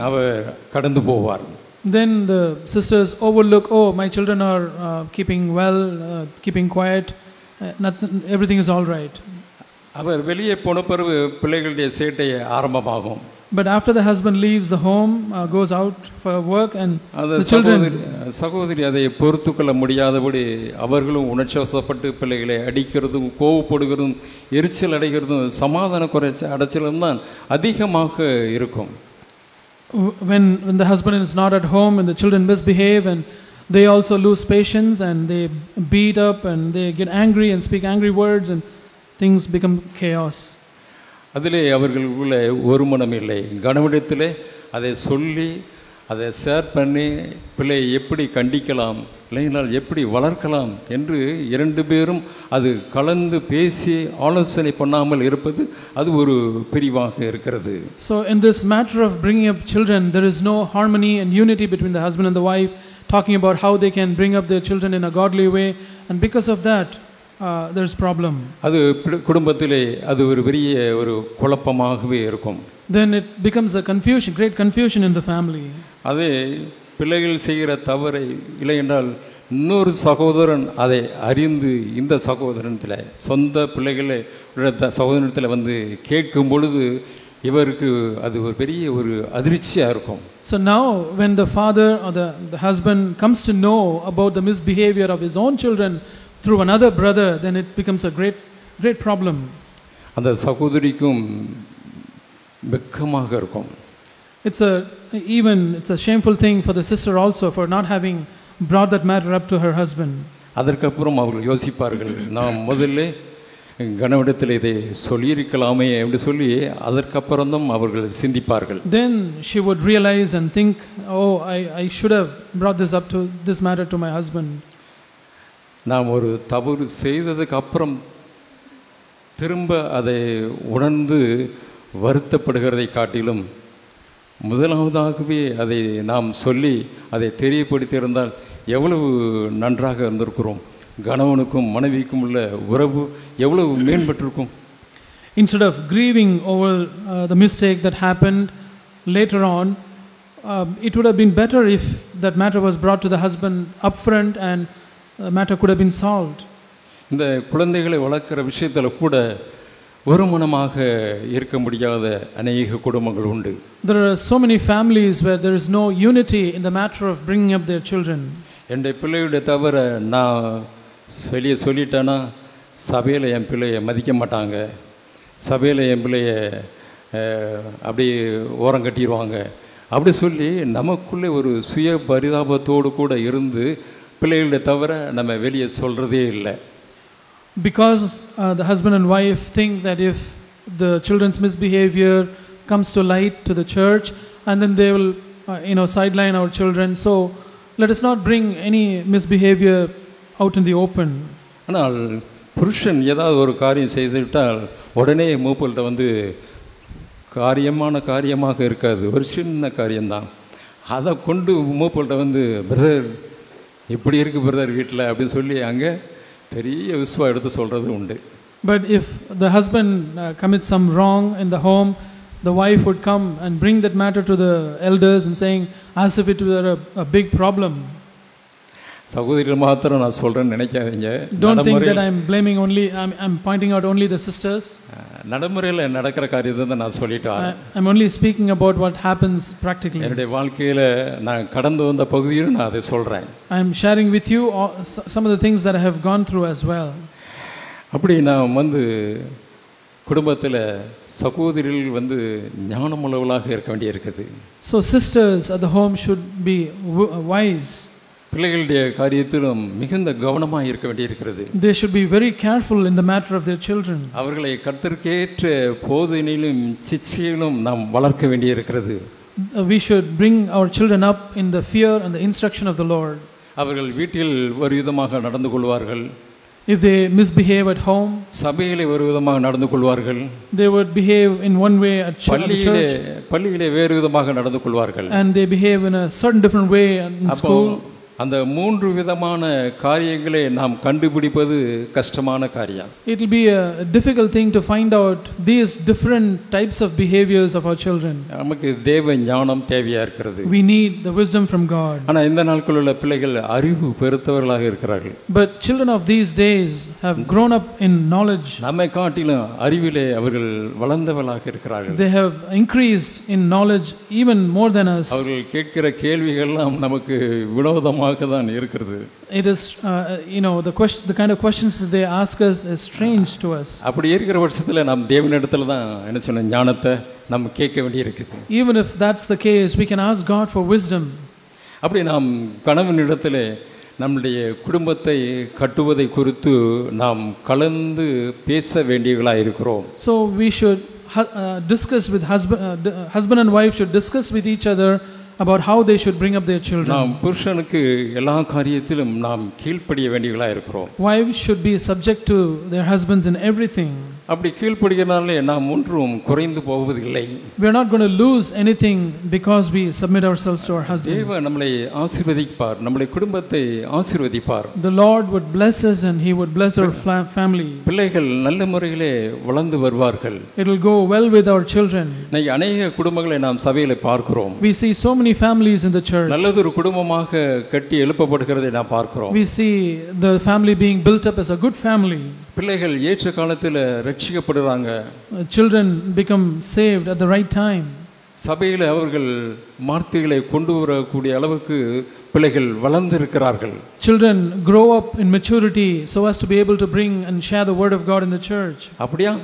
[SPEAKER 1] அவர் கடந்து போவார்.
[SPEAKER 2] Then the sisters overlook, oh, my children are keeping well, keeping quiet, everything is all right.
[SPEAKER 1] அவர் வெளியே போன பிறகு பிள்ளைகளுடைய சேட்டை ஆரம்பமாகும்.
[SPEAKER 2] But after the husband leaves the home, goes out for work, and the children,
[SPEAKER 1] சகோதரி அதை பொறுத்துக்கொள்ள முடியாதபடி அவர்களும் உணர்ச்சிவசப்பட்டு பிள்ளைகளை அடிக்கிறதும் கோவப்படுகிறதும் எரிச்சல் அடைகிறதும் சமாதான அடைச்சலும் தான் அதிகமாக இருக்கும்.
[SPEAKER 2] When the husband is not at home and the children misbehave, and they also lose patience and they beat up and they get angry and speak angry words, and things become chaos.
[SPEAKER 1] அதிலே அவர்களுக்குள்ள ஒரு மனம் இல்லை. கணவனிடத்திலே அதை சொல்லி அதை share பண்ணி பிள்ளையை எப்படி கண்டிக்கலாம், இல்லைனால் எப்படி வளர்க்கலாம் என்று இரண்டு பேரும் அது கலந்து பேசி ஆலோசனை பண்ணாமல் இருப்பது அது ஒரு பிரிவாக இருக்கிறது.
[SPEAKER 2] So in this matter of bringing up children, there is no harmony and unity between the husband and the wife, talking about how they can bring up their children in a godly way, and because of that there's problem.
[SPEAKER 1] அது குடும்பத்திலே அது ஒரு பெரிய ஒரு குழப்பமாகவே இருக்கும்.
[SPEAKER 2] Then it becomes a confusion, great confusion in the family.
[SPEAKER 1] அதே பிள்ளைகள் செய்கிற தவறை இல்லை என்றால் இன்னொரு சகோதரன் அதை அறிந்து இந்த சகோதரனத்தில் சொந்த பிள்ளைகளை சகோதரத்தில் வந்து கேட்கும் பொழுது இவருக்கு அது ஒரு பெரிய ஒரு அதிர்ச்சியாக இருக்கும்.
[SPEAKER 2] So now when the father or the husband comes to know about the misbehavior of his own children through another brother, then it becomes a great problem.
[SPEAKER 1] அந்த சகோதரிக்கும் வெட்கமாக இருக்கும்.
[SPEAKER 2] It's a shameful thing for the sister also for not having brought that matter up to her husband.
[SPEAKER 1] அதற்கப்புறம் அவர்கள் யோசிப்பார்கள், நாம் முதல்ல கணவனிடத்தில் இதை சொல்லியிருக்கலாமே என்று சொல்லி அதற்கப்புறம் தான் அவர்கள் சிந்திப்பார்கள்.
[SPEAKER 2] Then she would realize and think, oh, I should have brought this matter to my husband.
[SPEAKER 1] நாம் ஒரு தவறு செய்ததுக்கு அப்புறம் திரும்ப அதை உணர்ந்து வருத்தப்படுகிறதை காட்டிலும் முதலாவதாகவே அதை நாம் சொல்லி அதை தெரியப்படுத்தியிருந்தால் எவ்வளவு நன்றாக இருந்திருக்கிறோம். கணவனுக்கும் மனைவிக்கும் உள்ள உறவு எவ்வளவு மேம்பட்டிருக்கும்.
[SPEAKER 2] Instead of grieving over the mistake that happened later on, it would have been better if that matter was brought to the husband upfront and the matter could have been solved.
[SPEAKER 1] இந்த குழந்தைகளை வளர்க்கிற விஷயத்தில் கூட ஒரு மனமாக இருக்க முடியாத அநேக குடும்பங்கள் உண்டு.
[SPEAKER 2] There are so many families where there is no unity in the matter of bringing up their children.
[SPEAKER 1] என்னுடைய பிள்ளையுடைய தவிர நான் வெளியே சொல்லிட்டேன்னா சபையில் என் பிள்ளையை மதிக்க மாட்டாங்க, சபையில் என் பிள்ளையை அப்படி ஓரம் கட்டிடுவாங்க அப்படி சொல்லி நமக்குள்ளே ஒரு சுய பரிதாபத்தோடு கூட இருந்து பிள்ளைகளுடைய தவிர நம்ம வெளியே சொல்கிறதே இல்லை.
[SPEAKER 2] Because the husband and wife think that if the children's misbehavior comes to light to the church, and then they will sideline our children, so let us not bring any misbehavior out in the open.
[SPEAKER 1] ஆனால் புருஷன் ஏதாவது ஒரு காரியம் செய்துவிட்டால் உடனே மூப்பல்கிட்ட வந்து காரியமாக இருக்காது, ஒரு சின்ன காரியம்தான், அதை கொண்டு மூப்பல்கிட்ட வந்து பிரதர் இப்படி இருக்குது பிரதர் வீட்டில் அப்படின்னு சொல்லி அங்கே பெரிய விஸ்வா எடுத்து சொல்கிறது உண்டு.
[SPEAKER 2] But if the husband commits some wrong in the home, the wife would come and bring that matter to the elders and saying as if it were a big problem.
[SPEAKER 1] சகோதரிகள் மாத்திரம் நான் சொல்கிறேன்னு நினைக்காதீங்க.
[SPEAKER 2] Don't think that I'm blaming only, I'm pointing out only the sisters.
[SPEAKER 1] நடைமுறையில் நடக்கிற காரியத்தை தான் நான் சொல்லிட்டு வரேன்.
[SPEAKER 2] I'm only speaking about what happens practically.
[SPEAKER 1] என்னுடைய வாழ்க்கையில் நான் கடந்து வந்த பகுதியில் நான் அதை சொல்கிறேன்.
[SPEAKER 2] I'm sharing with you some of the things that I have gone through as well.
[SPEAKER 1] அப்படி நான் வந்து குடும்பத்தில் சகோதரிகள் வந்து ஞானமுள்ளவளாக இருக்க வேண்டியிருக்குது.
[SPEAKER 2] So sisters at the home should be wise.
[SPEAKER 1] பிள்ளைகளுடைய காரியத்திலும் மிகுந்த கவனமாக இருக்க வேண்டியிருக்கிறது.
[SPEAKER 2] They should be very careful in the matter of their children.
[SPEAKER 1] அவர்களை கர்த்தருக்கேற்ற போதனையிலும் சிச்சையிலும் நாம் வளர்க்க வேண்டியிருக்கிறது.
[SPEAKER 2] We should bring our children up in the fear and the instruction of the Lord.
[SPEAKER 1] அவர்கள் வீட்டில் ஒரு விதமாக நடந்து கொள்வார்கள்.
[SPEAKER 2] If they misbehave at home,
[SPEAKER 1] சபையிலே ஒரு விதமாக நடந்து கொள்வார்கள்.
[SPEAKER 2] they would behave in one way at church.
[SPEAKER 1] பள்ளியிலே வேறு விதமாக நடந்து கொள்வார்கள்.
[SPEAKER 2] And they behave in a certain different way in school.
[SPEAKER 1] அந்த மூன்று விதமான காரியங்களை நாம் கண்டுபிடிப்பது கஷ்டமான காரியம்.
[SPEAKER 2] It will be a difficult thing to find out these different types of behaviors of our children.
[SPEAKER 1] நமக்கு தேவ ஞானம் தேவையா இருக்கிறது.
[SPEAKER 2] We need the wisdom from God.
[SPEAKER 1] ஆனா இந்த நாட்களில் உள்ள பிள்ளைகள் அறிவு பெருத்தவர்களாக இருக்கிறார்கள்.
[SPEAKER 2] But children of these days have grown up in knowledge.
[SPEAKER 1] நம்மை காட்டிலும் அறிவிலே அவர்கள் வளர்ந்தவர்களாக இருக்கிறார்கள்.
[SPEAKER 2] They have increased in knowledge even more than us.
[SPEAKER 1] அவர்கள் கேட்கிற கேள்விகள்லாம் நமக்கு வினோதமாக தான் இருக்கிறது.
[SPEAKER 2] It is the kind of questions that they ask us is strange to us.
[SPEAKER 1] அப்படி இருக்கிற பட்சத்தில் நாம் தேவனிடத்தில் தான் என்ன சொன்ன ஞானத்தை நம்ம கேட்க வேண்டியிருக்குது.
[SPEAKER 2] Even if that's the case, we can ask God for wisdom.
[SPEAKER 1] அப்படி நாம் கணவனிடத்தில் நம்முடைய குடும்பத்தை கட்டுவதை குறித்து நாம் கலந்து பேச வேண்டியவர்களாக இருக்கிறோம்.
[SPEAKER 2] So we should discuss with husband and wife should discuss with each other about how they should bring up their children.
[SPEAKER 1] நாம் புருஷனுக்கு எல்லா காரியத்திலும் நாம் கீழ்ப்படிய வேண்டியவர்களாக இருக்கிறோம்.
[SPEAKER 2] Wives should be subject to their husbands in everything.
[SPEAKER 1] அப்படி கீழ்ப்படிகிறனாலே நாம் ஒன்றும் குறைந்து போவதில்லை.
[SPEAKER 2] We are not going to lose anything because we submit ourselves to our husbands.
[SPEAKER 1] தேவன் நம்மை ஆசீர்வதிப்பார், நம்முடைய குடும்பத்தை ஆசீர்வதிப்பார்.
[SPEAKER 2] The Lord would bless us and he would bless our family.
[SPEAKER 1] பிள்ளைகள் நல்ல முறையிலே வளர்ந்து வருவார்கள்.
[SPEAKER 2] It will go well with our children.
[SPEAKER 1] இன்னைக்கு அநேக குடும்பங்களை நாம் சபையிலே பார்க்கிறோம்.
[SPEAKER 2] We see so many families in the church.
[SPEAKER 1] நல்லதொரு குடும்பமாக கட்டி எழுப்பப்படுகிறதை நாம் பார்க்கிறோம்.
[SPEAKER 2] We see the family being built up as a good family.
[SPEAKER 1] பிள்ளைகள் ஏற்ற காலத்தில் ரட்சிக்கப்படுறாங்க.
[SPEAKER 2] Children become saved at the right time.
[SPEAKER 1] சபையில் அவர்கள் வார்த்தைகளை கொண்டு வரக்கூடிய அளவுக்கு பிள்ளைகள் வளர்ந்திருக்கிறார்கள்.
[SPEAKER 2] Children grow up in maturity so as to be able to bring and share the word of God in the church.
[SPEAKER 1] அப்படியாக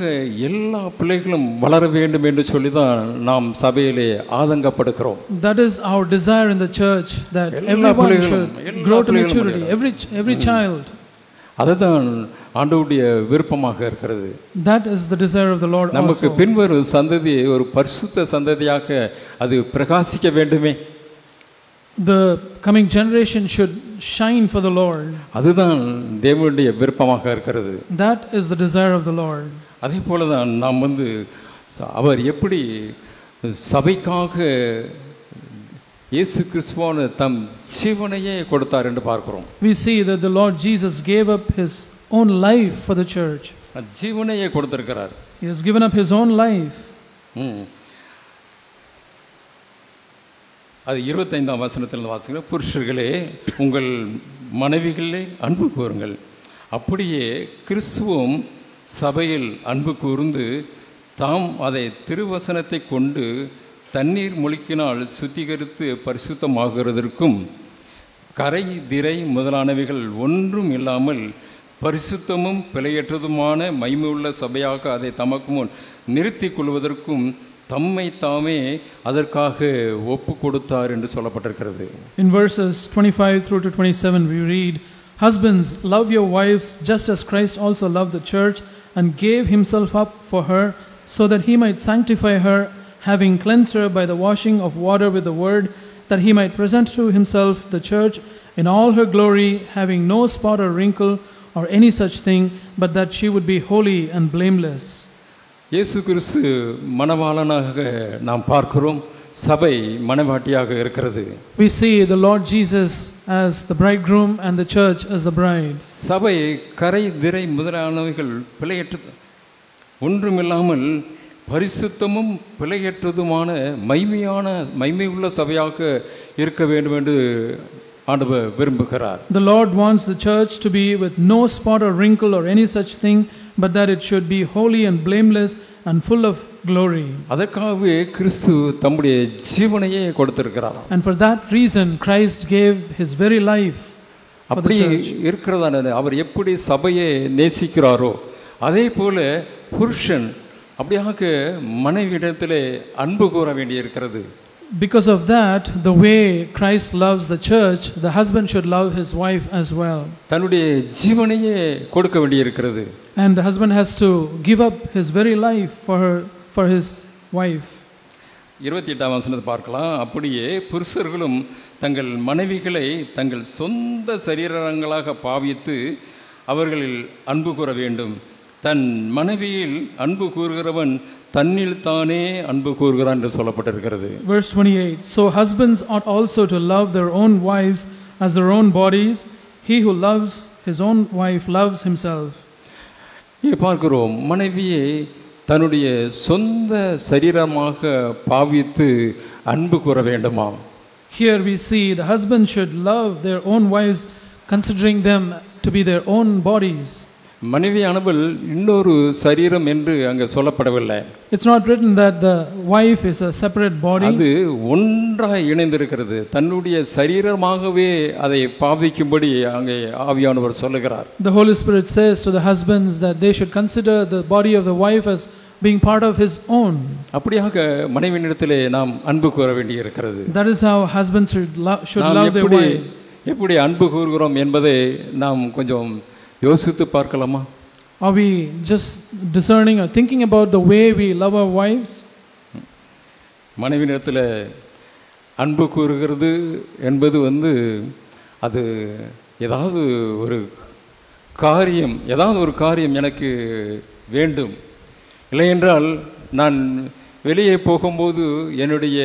[SPEAKER 1] எல்லா பிள்ளைகளும் வளர வேண்டும் என்று சொல்லி தான் நாம் சபையிலே ஆதங்கப்படுகிறோம்.
[SPEAKER 2] That is our desire in the church, that everyone should grow to maturity, every child.
[SPEAKER 1] அதுதான் ஆண்டவருடைய விருப்பமாக இருக்கிறது.
[SPEAKER 2] That is the desire of the Lord also.
[SPEAKER 1] நமக்கு பின்வரும் சந்ததி ஒரு பரிசுத்த சந்ததியாக அது பிரகாசிக்க வேண்டுமே.
[SPEAKER 2] The coming generation should shine for the Lord.
[SPEAKER 1] அதுதான் தேவனுடைய விருப்பமாக இருக்கிறது.
[SPEAKER 2] That is the desire of the Lord.
[SPEAKER 1] அதே போல தான் நாம் அவர் எப்படி சபைக்காக இயேசு கிறிஸ்துவான தம் ஜீவனையே கொடுத்தார் என்று பார்க்கிறோம்.
[SPEAKER 2] We see that the Lord Jesus gave up his own life for the church.
[SPEAKER 1] ஜீவனையே கொடுத்திருக்கிறார்.
[SPEAKER 2] He has given up his own life.
[SPEAKER 1] அது 25ஆம் வசனத்தில் வாசிக்கிறோம். புருஷர்களே உங்கள் மனைவிகளே அன்பு கூறுங்கள், அப்படியே கிறிஸ்துவும் சபையில் அன்பு கூர்ந்து தாம் அதை திருவசனத்தை கொண்டு தண்ணீர் முழுக்கினால் சுத்திகரித்து பரிசுத்தமாகிறதற்கும் கரை திரை முதலானவைகள் ஒன்றும் இல்லாமல் பரிசுத்தமும் பிழையற்றதுமான மைமையுள்ள சபையாக அதை தமக்கு முன் நிறுத்தி கொள்வதற்கும் தம்மை தாமே அதற்காக ஒப்பு கொடுத்தார் என்று சொல்லப்பட்டிருக்கிறது.
[SPEAKER 2] In verses 25 through to 27 we read, "Husbands, love your wives just as Christ also loved the church and gave himself up for her, so that he might sanctify her, having cleansed her by the washing of water with the word, that he might present to himself the church in all her glory, having no spot or wrinkle or any such thing, but that she would be holy and blameless."
[SPEAKER 1] இயேசு கிறிஸ்து மணவாளனாக நாம் பார்க்கிறோம், சபை மணவாட்டியாக இருக்கிறது.
[SPEAKER 2] We see the Lord Jesus as the bridegroom and the church as the bride.
[SPEAKER 1] சபை கரை திரை முதலானவைகள் பிழையற்றது ஒன்றுமில்லாமல் பரிசுத்தமும் பிழையற்றதுமான மைமையுள்ள சபையாக இருக்க வேண்டும் என்று ஆண்டவர் விரும்புகிறார்.
[SPEAKER 2] The Lord wants the church to be with no spot or wrinkle or any such thing, but that it should be holy and blameless and full of glory.
[SPEAKER 1] அதற்காகவே கிறிஸ்து தம்முடைய ஜீவனையே கொடுத்திருக்கிறார்.
[SPEAKER 2] And for that reason Christ gave his very life for the church.
[SPEAKER 1] இருக்கிறதான அவர் எப்படி சபையை நேசிக்கிறாரோ அதே போல புருஷன் அப்படியாக மனைவியிடத்திலே அன்பு கூற வேண்டியிருக்கிறது.
[SPEAKER 2] Because of that, the way Christ loves the church, the husband should love his wife as well.
[SPEAKER 1] தன்னுடைய ஜீவனையே கொடுக்க வேண்டியிருக்கிறது.
[SPEAKER 2] And the husband has to give up his very life for his wife.
[SPEAKER 1] 28ஆம் வசனத்தை பார்க்கலாம். அப்படியே புருஷர்களும் தங்கள் மனைவிகளை தங்கள் சொந்த சரீரங்களாக பாவித்து அவர்களில் அன்பு கூற வேண்டும். தன் மனைவியில் அன்பு கூறுகிறவன் தன்னில் தானே அன்பு கூறுகிறான் என்று சொல்லப்பட்டிருக்கிறது.
[SPEAKER 2] Verse 28, "So husbands ought also to love their own wives as their own bodies. He who loves his own wife loves himself."
[SPEAKER 1] இங்கே பார்க்கிறோம், மனைவியை தன்னுடைய சொந்த சரீரமாக பாவித்து அன்பு கூற வேண்டுமா?
[SPEAKER 2] Here we see the husband should love their own wives, considering them to be their own bodies.
[SPEAKER 1] மனைவியானவள் இன்னொரு சரீரம் என்று அங்கே சொல்லப்படவில்லை.
[SPEAKER 2] It's not written that the wife is a separate body.
[SPEAKER 1] அது ஒன்றாய் இணைந்திருக்கிறது. தன்னுடைய சரீரமாகவே அதை பாவிக்கும்படி அங்கே ஆவியானவர் சொல்லுகிறார்.
[SPEAKER 2] The Holy Spirit says to the husbands that they should consider the body of the wife as being part of his own.
[SPEAKER 1] அப்படியாக மனைவியிடத்திலே நாம் அன்பு கூற வேண்டியிருக்கிறது.
[SPEAKER 2] That is how husbands should love their wives.
[SPEAKER 1] எப்படி அன்பு கூறுகிறோம் என்பதை நாம் கொஞ்சம் யோசித்து பார்க்கலாமா?
[SPEAKER 2] Are we just discerning or thinking about the way we love our wives?
[SPEAKER 1] மனைவியிடத்தில் அன்பு கூறுகிறது என்பது அது ஏதாவது ஒரு காரியம் எனக்கு வேண்டும், இல்லையென்றால் நான் வெளியே போகும்போது என்னுடைய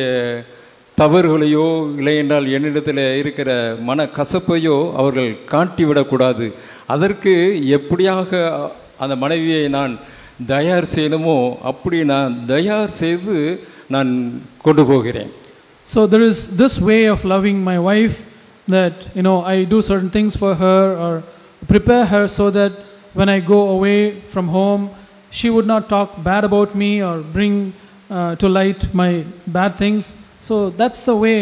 [SPEAKER 1] தவறுகளையோ இல்லையென்றால் என்னிடத்தில் இருக்கிற மன கசப்பையோ அவர்கள் காட்டிவிடக்கூடாது. அதற்கு எப்படியாக அந்த மனைவியை நான் தயார் செய்யணுமோ அப்படி நான் தயார் செய்து நான் கொண்டு போகிறேன்.
[SPEAKER 2] So there is this way of loving my wife that I do certain things for her or prepare her so that when I go away from home she would not talk bad about me or bring to light my bad things. So that's the way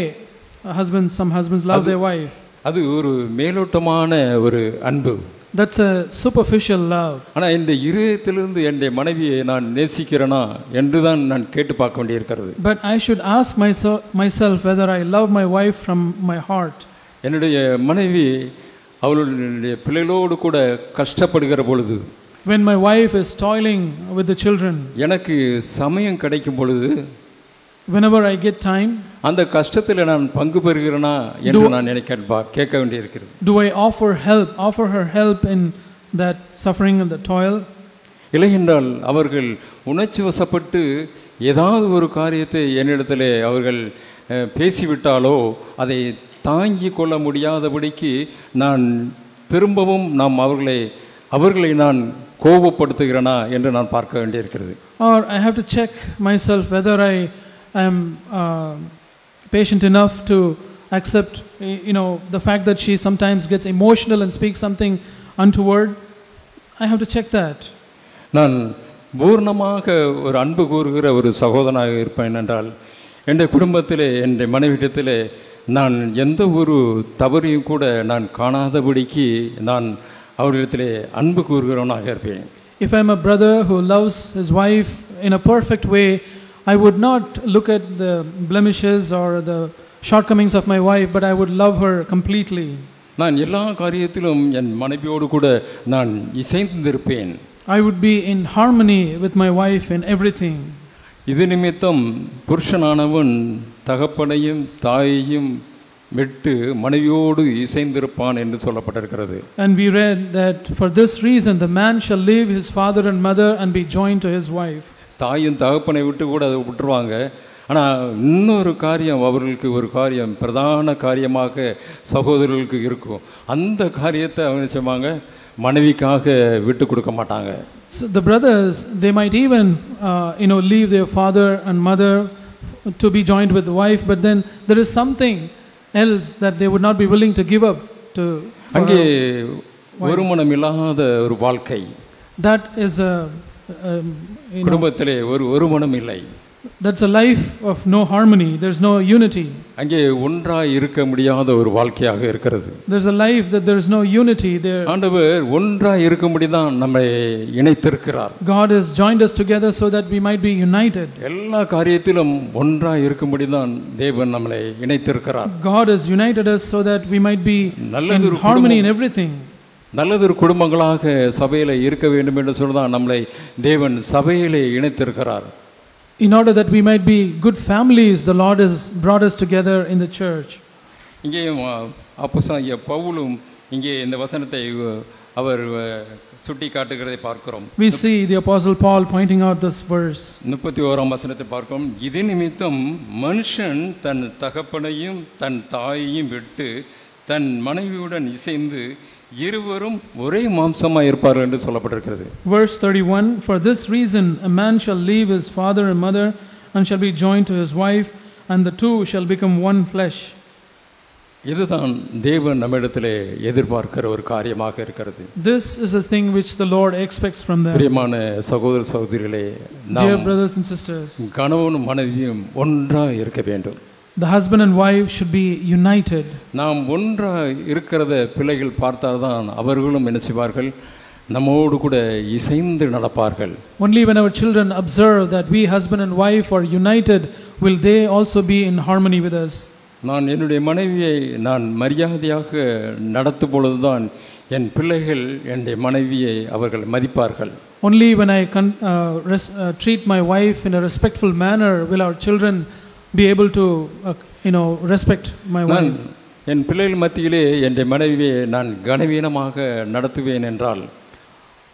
[SPEAKER 2] some husbands love their wife.
[SPEAKER 1] அது ஒரு மேலோட்டமான ஒரு அன்பு.
[SPEAKER 2] That's a superficial love.
[SPEAKER 1] ஆனா இந்த இதயத்திலிருந்து என்னுடைய மனைவியை நான் நேசிக்கிறேனா என்று தான் நான் கேட்டு பார்க்க வேண்டியிருக்கிறது.
[SPEAKER 2] But I should ask myself whether I love my wife from my heart.
[SPEAKER 1] என்னுடைய மனைவி அவளுடைய பிள்ளைகளோடு கூட கஷ்டப்படுகிற பொழுது,
[SPEAKER 2] when my wife is toiling with the children,
[SPEAKER 1] எனக்கு சமயம் கிடைக்கும் பொழுது,
[SPEAKER 2] whenever I get time,
[SPEAKER 1] அந்த கஷ்டத்தில் நான் பங்கு பெறுகிறேனா என்று நான் கேட்க வேண்டியிருக்கிறது.
[SPEAKER 2] Do I offer her help in that suffering and the toil?
[SPEAKER 1] இல்லை என்றால் அவர்கள் உணர்ச்சி வசப்பட்டு ஏதாவது ஒரு காரியத்தை என்னிடத்திலே அவர்கள் பேசிவிட்டாலோ அதை தாங்கி கொள்ள முடியாதபடிக்கு நான் திரும்பவும் அவர்களை நான் கோபப்படுத்துகிறேனா என்று நான் பார்க்க வேண்டியிருக்கிறது.
[SPEAKER 2] Or I have to check myself whether I am patient enough to accept the fact that she sometimes gets emotional and speaks something untoward. I have to check that.
[SPEAKER 1] நான் பூர்ணமாக ஒரு அன்பு கூறுகிற ஒரு சகோதரனாக இருப்பேன் என்றால் என்னுடைய குடும்பத்திலே என்னுடைய மனைவியிடத்திலே நான் எந்த ஒரு தவறையும் கூட நான் காணாதபடிக்கு நான் அவர்களிடத்திலே அன்பு கூறுகிறவனாக இருப்பேன்.
[SPEAKER 2] If I am a brother who loves his wife in a perfect way, I would not look at the blemishes or the shortcomings of my wife, but I would love her completely.
[SPEAKER 1] நான் எல்லா காரியத்திலும் என் மனைவியோடு கூட நான் இசைந்திருப்பேன்.
[SPEAKER 2] I would be in harmony with my wife in everything.
[SPEAKER 1] இது நிமித்தம் புருஷனானவன் தகப்பனையும் தாயையும் விட்டு மனைவியோடு இசைந்திருப்பான் என்று சொல்லப்பட்டிருக்கிறது.
[SPEAKER 2] And we read that for this reason the man shall leave his father and mother and be joined to his wife.
[SPEAKER 1] தாயும் தகப்பனை விட்டு கூட அதை விட்டுருவாங்க. ஆனால் இன்னொரு காரியம், அவர்களுக்கு ஒரு காரியம் பிரதான காரியமாக சகோதரர்களுக்கு இருக்கும். அந்த காரியத்தை அவங்க செய்வாங்க, மனைவிக்காக விட்டு கொடுக்க மாட்டாங்க.
[SPEAKER 2] So the brothers, they might even leave their father and mother to be joined with the wife, but then there is something else that they would not be willing to give up to.
[SPEAKER 1] அங்கே ஒருமனம் இல்லாத ஒரு வாழ்க்கை.
[SPEAKER 2] That is a
[SPEAKER 1] குடும்பத்திலே ஒருமனம் இல்லை.
[SPEAKER 2] That's a life of no harmony. There's no unity.
[SPEAKER 1] அங்கே ஒன்றாய் இருக்க முடியாத ஒரு வாழ்க்கையாக இருக்கிறது.
[SPEAKER 2] There's a life that there is no unity there.
[SPEAKER 1] ஆண்டவர் ஒன்றாய் இருக்கும்படி தான் நம்மை இணைத்திருக்கிறார்.
[SPEAKER 2] God has joined us together so that we might be united.
[SPEAKER 1] எல்லா காரியத்திலும் ஒன்றாய் இருக்கும்படி தான் தேவன் நம்மை இணைத்திருக்கிறார்.
[SPEAKER 2] God has united us so that we might be in harmony in everything.
[SPEAKER 1] நல்லதொரு குடும்பங்களாக சபையில் இருக்க வேண்டும் என்று சொல்லிதான் நம்மளை தேவன் சபையிலே இணைத்திருக்கிறார்.
[SPEAKER 2] In order that we might be good families, the Lord has brought us together in the church.
[SPEAKER 1] இங்கே அப்போஸ்தலனாகிய பவுலும் இங்கே இந்த வசனத்தை அவர் சுட்டி காட்டுகிறதை பார்க்கிறோம்.
[SPEAKER 2] We see the apostle Paul pointing out this verse.
[SPEAKER 1] 31ஆம் வசனத்தை பார்க்கிறோம். இது நிமித்தம் மனுஷன் தன் தகப்பனையும் தன் தாயையும் விட்டு தன் மனைவியுடன் இசைந்து இருவரும் ஒரே மாம்சமாய் இருப்பார்கள் என்று சொல்லப்பட்டிருக்கிறது.
[SPEAKER 2] Verse 31, for this reason a man shall leave his father and mother and shall be joined to his wife, and the two shall become one flesh.
[SPEAKER 1] இதுதான் தேவன் நம்மிடத்திலே எதிர்பார்க்கிற ஒரு காரியமாக இருக்கிறது.
[SPEAKER 2] This is a thing which the Lord expects from them.
[SPEAKER 1] பிரியமான சகோதர சகோதரிகளே,
[SPEAKER 2] Dear brothers and sisters,
[SPEAKER 1] கணவனும் மனைவியும் ஒன்றாய் இருக்க வேண்டும்.
[SPEAKER 2] The husband and wife should be united.
[SPEAKER 1] நாம் ஒன்றாய் இருக்கிறத பிள்ளைகள் பார்த்தால்தான் அவர்களும் என்ன செய்வார்கள், நம்மோடு கூட இசைந்து நடப்பார்கள்.
[SPEAKER 2] Only when our children observe that we husband and wife are united will they also be in harmony with us.
[SPEAKER 1] நான் என்னுடைய மனைவியை நான் மரியாதையாக நடத்தும் பொழுதுதான் என் பிள்ளைகள் என்னுடைய மனைவியை அவர்கள் மதிப்பார்கள்.
[SPEAKER 2] Only when I treat my wife in a respectful manner will our children be able to respect my wife.
[SPEAKER 1] என் பிள்ளைகள் மத்தியிலே என்னுடைய மனைவியை நான் கனவீனமாக நடத்துவேன் என்றால்,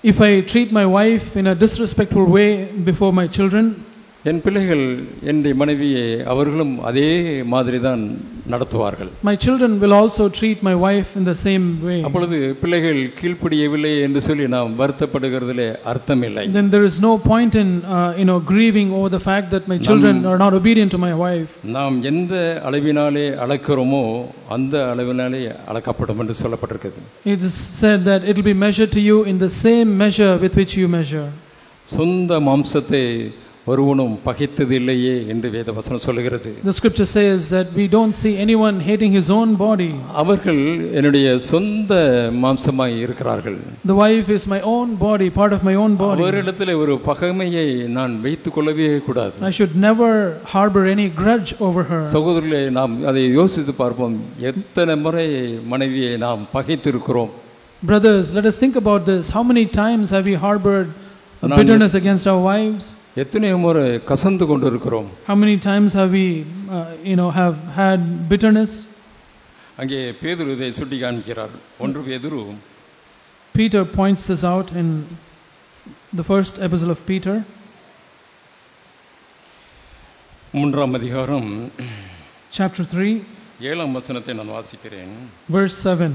[SPEAKER 2] if I treat my wife in a disrespectful way before my children,
[SPEAKER 1] என் பிள்ளைகள் என்னுடைய மனைவியை அவர்களும் அதே மாதிரி தான் நடத்துவார்கள்.
[SPEAKER 2] My children will also treat my wife in the same way.
[SPEAKER 1] அப்பொழுது பிள்ளைகள் கீழ்ப்படியவில்லை என்று சொல்லி நாம் வருத்தப்படுகிறதிலே அர்த்தம் இல்லை.
[SPEAKER 2] Then there is no point in grieving over the fact that my children are not obedient to my wife.
[SPEAKER 1] நாம் எந்த அளவினாலே அளக்கிறோமோ அந்த அளவினாலே அளக்கப்படும் என்று சொல்லப்பட்டிருக்கிறது.
[SPEAKER 2] It is said that it will be measured to you in the same measure with which you measure.
[SPEAKER 1] சொந்த மாம்சத்தை ஒருவனும் பகைத்தது இல்லையே என்று வேதவசனம் சொல்லுகிறது.
[SPEAKER 2] The scripture says that we don't see anyone hating his own body.
[SPEAKER 1] அவர்கள் என்னுடைய சொந்த மாம்சமாய் இருக்கிறார்கள்.
[SPEAKER 2] The wife is my own body, part of my own body.
[SPEAKER 1] அவரிடத்தில் ஒரு பகைமையை நான் வைத்துக் கொள்ளவே கூடாது.
[SPEAKER 2] I should never harbor any grudge over her.
[SPEAKER 1] சகோதரர்களே, நாம் அதை யோசித்து பார்ப்போம். எத்தனை முறை மனைவியை நாம் பகைத்திருக்கிறோம்.
[SPEAKER 2] Brothers, let us think about this. How many times have we harbored bitterness against our wives?
[SPEAKER 1] எத்தனை முறை கசந்து கொண்டு இருக்கிறோம்.
[SPEAKER 2] How many times have we have had bitterness?
[SPEAKER 1] அங்கே பேதுரு இதை சுட்டி காண்பிக்கிறார். 1 பேதுரு,
[SPEAKER 2] Peter points this out in the first epistle of Peter.
[SPEAKER 1] 3ஆம் அதிகாரம்
[SPEAKER 2] chapter 3
[SPEAKER 1] 7ஆம் வசனத்தை நான் வாசிக்கிறேன்.
[SPEAKER 2] verse 7.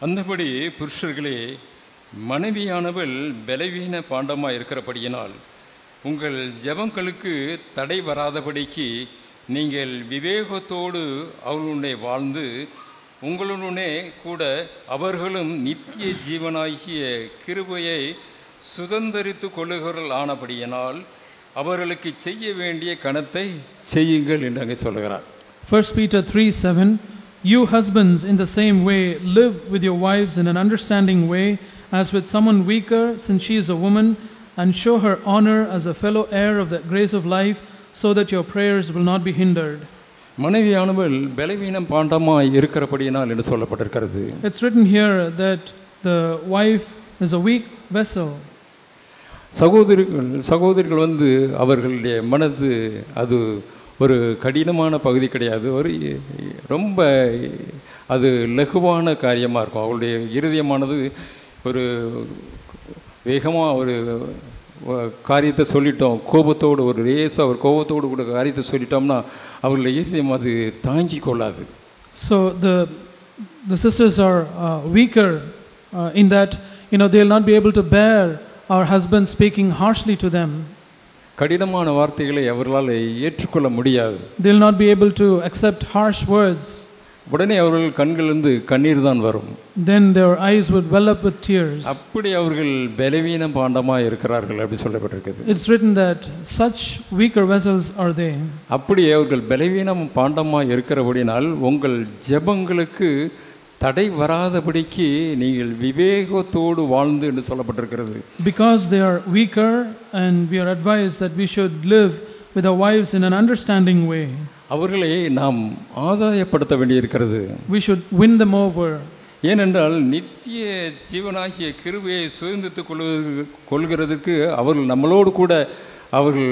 [SPEAKER 1] அந்தபடி புருஷர்களே, மனைவியானவள் பலவீன பாண்டமாக இருக்கிறபடியினால் உங்கள் ஜெபங்களுக்கு தடை வராதபடிக்கு நீங்கள் விவேகத்தோடு அவர்களுடைய வாழ்ந்து உங்களுடனே கூட அவர்களும் நித்திய ஜீவனாகிய கிருபையை சுதந்தரித்து கொள்ளுகிறவர்கள் ஆனபடியினால் அவர்களுக்கு செய்ய வேண்டிய கணத்தை செய்யுங்கள் என்று அங்கே சொல்கிறார்.
[SPEAKER 2] 1 Peter 3:7, you husbands in the same way live with your wives in an understanding way as with someone weaker, since she is a woman, and show her honor as a fellow heir of the grace of life, so that your prayers will not be hindered.
[SPEAKER 1] மனைவியானவள் பலவீனம் பாண்டமாய் இருக்கிறபடியினால் என்று சொல்லப்பட்டிருக்கிறது.
[SPEAKER 2] It's written here that the wife is a weak vessel.
[SPEAKER 1] சகோதரிகள் வந்து அவர்களுடைய மனது அது ஒரு கடினமான பகுதி கிடையாது, ஒரு ரொம்ப அது லகுவான காரியமாக இருக்கும். அவளுடைய இருதயமானது ஒரு வேகமாக ஒரு காரியத்தை சொல்லிட்டோம், கோபத்தோடு ஒரு லேசாக ஒரு கோபத்தோடு கூட காரியத்தை சொல்லிட்டோம்னா அவர்களுடைய இருதயம் அது தாங்கி கொள்ளாது.
[SPEAKER 2] So the sisters are weaker in that, they will not be able to bear our husbands speaking harshly to them.
[SPEAKER 1] கடினமான வார்த்தைகளை அவர்களால் ஏற்றுக்கொள்ள முடியாது.
[SPEAKER 2] They will not be able to accept harsh words.
[SPEAKER 1] உடனே அவர்கள் கண்களிலிருந்து கண்ணீர் தான் வரும்.
[SPEAKER 2] Then their eyes would well up with tears.
[SPEAKER 1] அப்படி அவர்கள் பலவீனம் பாண்டமாக இருக்கிறார்கள் அப்படி சொல்லப்பட்டிருக்கிறது.
[SPEAKER 2] It's written that such weaker vessels are they.
[SPEAKER 1] அப்படி அவர்கள் பலவீனம் பாண்டமாக இருக்கிறபடினால் உங்கள் ஜெபங்களுக்கு தடை வராதபடிக்கு நீங்கள் விவேகத்தோடு வாழ்ந்து என்று சொல்லப்பட்டிருக்கிறது.
[SPEAKER 2] Because they are weaker, and we are advised that we should live with our wives in an understanding way.
[SPEAKER 1] அவர்களை நாம் ஆதாயப்படுத்த வேண்டியிருக்கிறது.
[SPEAKER 2] We should win them over.
[SPEAKER 1] ஏனென்றால் நித்திய ஜீவனாகிய கிருபையை சுதந்திரித்துக் கொள்கிறதுக்கு அவர்கள் நம்மளோடு கூட அவர்கள்